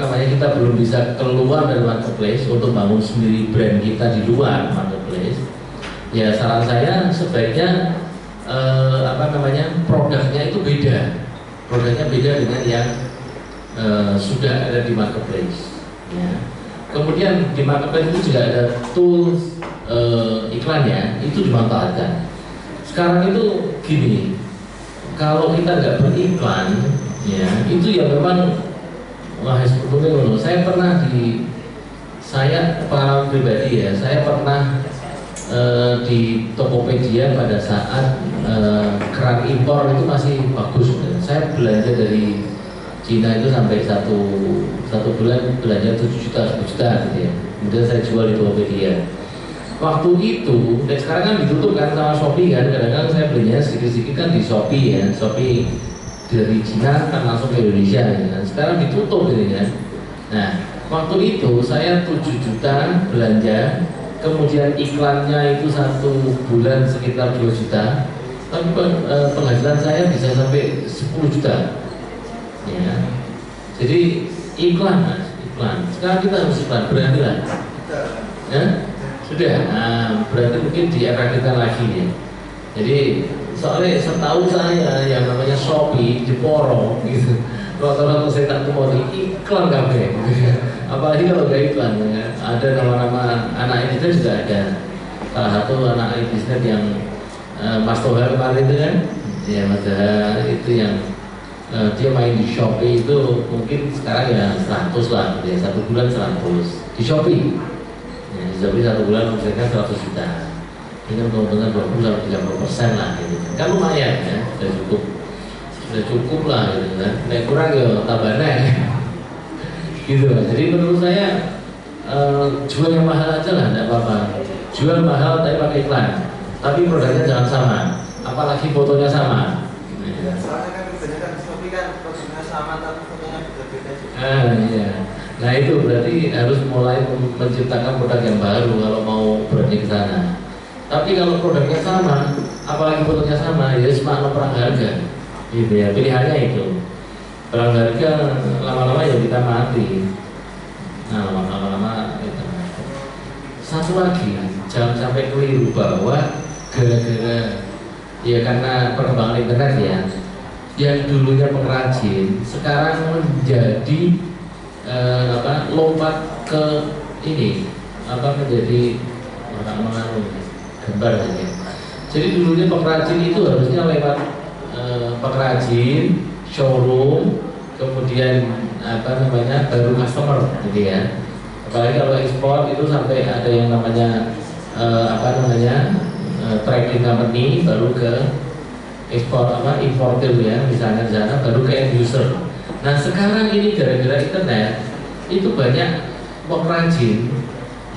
kita belum bisa keluar dari marketplace untuk bangun sendiri brand kita di luar marketplace, ya saran saya sebaiknya produknya itu beda. Produknya beda dengan yang sudah ada di marketplace. Ya. Kemudian di marketplace itu juga ada tools iklannya, itu dimanfaatkan. Sekarang itu gini, kalau kita nggak beriklan, ya itu ya memang saya pernah saya pengalaman pribadi ya, saya pernah di Tokopedia pada saat keran impor itu masih bagus. Saya belanja dari Cina itu sampai satu bulan belanja 7 juta, 10 juta gitu ya. Kemudian saya jual di Tokopedia. Waktu itu, dan sekarang kan ditutup kan sama Shopee kan, kadang-kadang saya belinya sedikit-sedikit kan di Shopee ya. Shopee dari Cina kan langsung ke Indonesia ya. Sekarang ditutup gitu kan. Nah, waktu itu saya 7 juta belanja, kemudian iklannya itu 1 bulan sekitar 2 juta, tapi penghasilan saya bisa sampai 10 juta. Ya. Jadi iklan mas, iklan. Sekarang kita harus iklan, beranilah. Ya? Sudah. Nah, berarti mungkin diarahkan lagi ya. Jadi soalnya setahu saya yang namanya Shopee diporong gitu. Rata-rata saya tak mau iklan kabeh gitu ya. Apalagi kalau nggak iklan ya. Ada nama-nama anak bisnis juga ada. Salah satu anak bisnis yang Mas Toha kemarin itu kan, ya Mas Toha itu yang dia main di Shopee itu mungkin sekarang ya 100 lah, ya 1 bulan 100 di Shopee. Ya, di Shopee 1 bulan omsetnya 100 juta. Ini keuntungan 20-30% lah gitu. Kan lumayan ya, sudah cukup lah gitu kan. Nek kurang ya tambah naik. Gitu. Jadi menurut saya jual yang mahal aja lah, tidak apa-apa. Jual mahal tapi pakai iklan. Tapi produknya jangan sama, apalagi fotonya sama. Ya, soalnya kan kebanyakan di Shopee kan produknya sama tapi fotonya berbeda juga. Iya. Nah itu berarti harus mulai menciptakan produk yang baru kalau mau berani ke sana. Tapi kalau produknya sama, apalagi fotonya sama, ya semakna perang harga. Gitu ya, pilihannya itu. Perang harga lama-lama ya kita mati. Nah lama-lama kita mati. Satu lagi, jangan sampai keliru bahwa gara-gara ya karena perkembangan internet ya, yang dulunya pengrajin sekarang menjadi lompat ke ini menjadi orang mengaruh gambar ya. Jadi dulunya pengrajin itu harusnya lewat pengrajin, showroom, kemudian baru customer gitu ya. Apalagi kalau ekspor itu sampai ada yang namanya trading company, baru ke ekspor importer ya, misalnya di sana baru ke end user. Nah sekarang ini gara-gara internet itu banyak pengrajin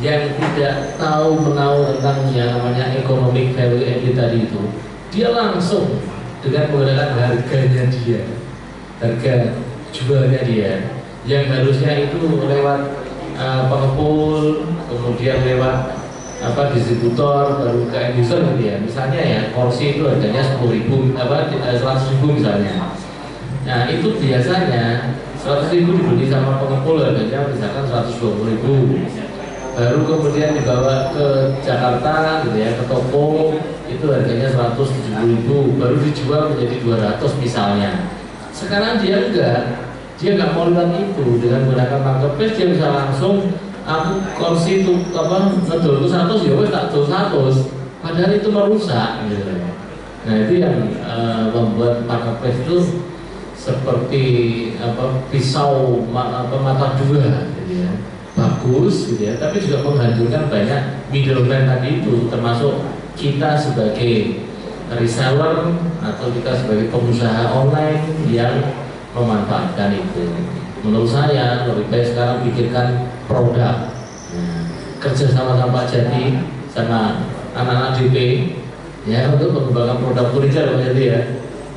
yang tidak tahu menahu tentang yang namanya economic value added tadi itu, dia langsung dengan menggunakan harganya dia, harga jualnya dia, yang harusnya itu lewat pengepul, kemudian lewat distributor, baru ke end user gitu ya. Misalnya ya porsi itu harganya 10.000, 100.000 misalnya. Nah itu biasanya 100.000 dibeli sama pengepul harganya misalkan 120.000. Baru kemudian dibawa ke Jakarta gitu ya, ke toko itu harganya 170.000, baru dijual menjadi 200 misalnya. Sekarang dia nggak mau lewat itu, dengan menggunakan marketplace dia bisa langsung aku kursi itu apa ngedol 100 ya wes tak dol 100, padahal itu merusak gitu. Nah itu yang membuat marketplace itu seperti apa pisau mata dua gitu ya. Bagus gitu ya, tapi juga menghancurkan banyak middleman tadi itu, termasuk kita sebagai reseller atau kita sebagai pengusaha online yang memanfaatkan itu. Menurut saya lebih baik sekarang pikirkan produk. Nah, kerja sama Pak Jati sama anak-anak DP ya untuk mengembangkan produk furniture Pak Jati ya.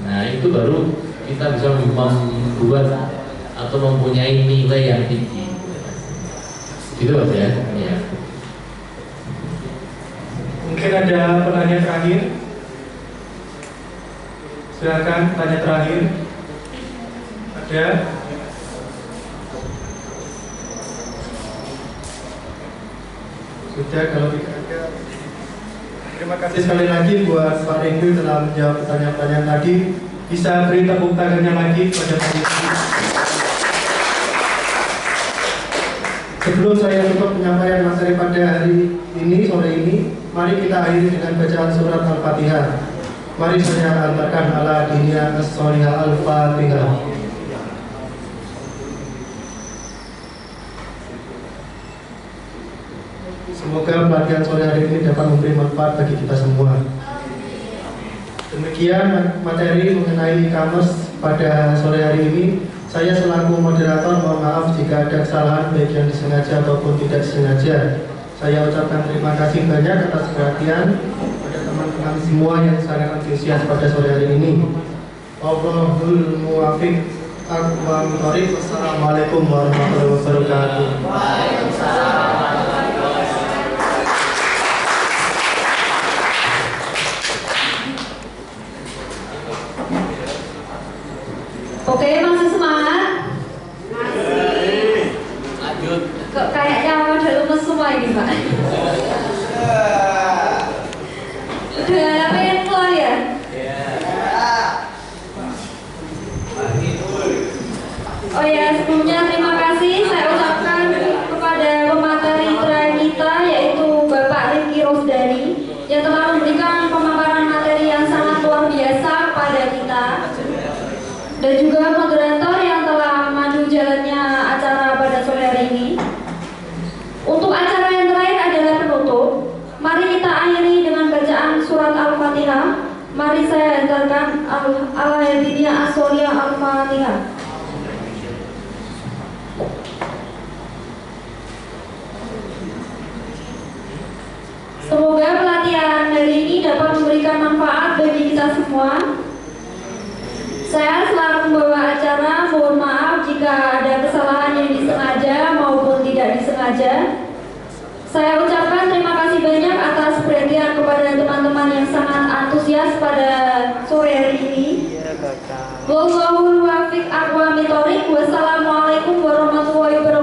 Nah itu baru kita bisa membuat atau mempunyai nilai yang tinggi. Gitu Pak ya. Ya. Mungkin ada pertanyaan terakhir. Silakan tanya terakhir. Ada? Sudah, kalau tidak ada. Terima kasih sekali lagi buat Pak Rindu telah menjawab pertanyaan-pertanyaan tadi. Bisa beri tepuk tangannya lagi kepada Pak Rindu. Sebelum saya tutup penyampaian materi pada hari ini, sore ini, mari kita akhiri dengan bacaan surat Al-Fatihah. Mari saya antarkan ala dinia as-solihah Al-Fatihah. Semoga pelatihan sore hari ini dapat memberi manfaat bagi kita semua. Demikian materi mengenai e-commerce pada sore hari ini. Saya selaku moderator mohon maaf jika ada kesalahan baik yang disengaja ataupun tidak disengaja. Saya ucapkan terima kasih banyak atas perhatian pada teman-teman semua yang sangat antusias pada sore hari ini. Wallahul muwaffiq. Wassalamualaikum warahmatullahi wabarakatuh. Oke, masih semangat? Masih. Lanjut. Kok kayaknya pada lemes semua ini, Pak? Udah pengen keluar ya? Oh ya, sebelumnya terima kasih saya ucapkan kepada pemateri terakhir kita, yaitu Bapak Riki Rosdani, yang telah memberikan pemaparan materi yang sangat luar biasa kepada kita, dan juga moderator yang telah memandu jalannya acara pada sore hari ini. Untuk acara yang terakhir adalah penutup. Mari kita akhiri dengan bacaan surat Al-Fatihah. Mari saya antarkan al-Hadidiyah as-Soliyah Al-Fatihah. Semoga pelatihan hari ini dapat memberikan manfaat bagi kita semua. Saya selaku pembawa acara, mohon maaf jika ada kesalahan yang disengaja maupun tidak disengaja. Saya ucapkan terima kasih banyak atas perhatian kepada teman-teman yang sangat antusias pada sore hari ini. Wallahul muwaffiq aqwamit thoriq. Wassalamualaikum warahmatullahi wabarakatuh.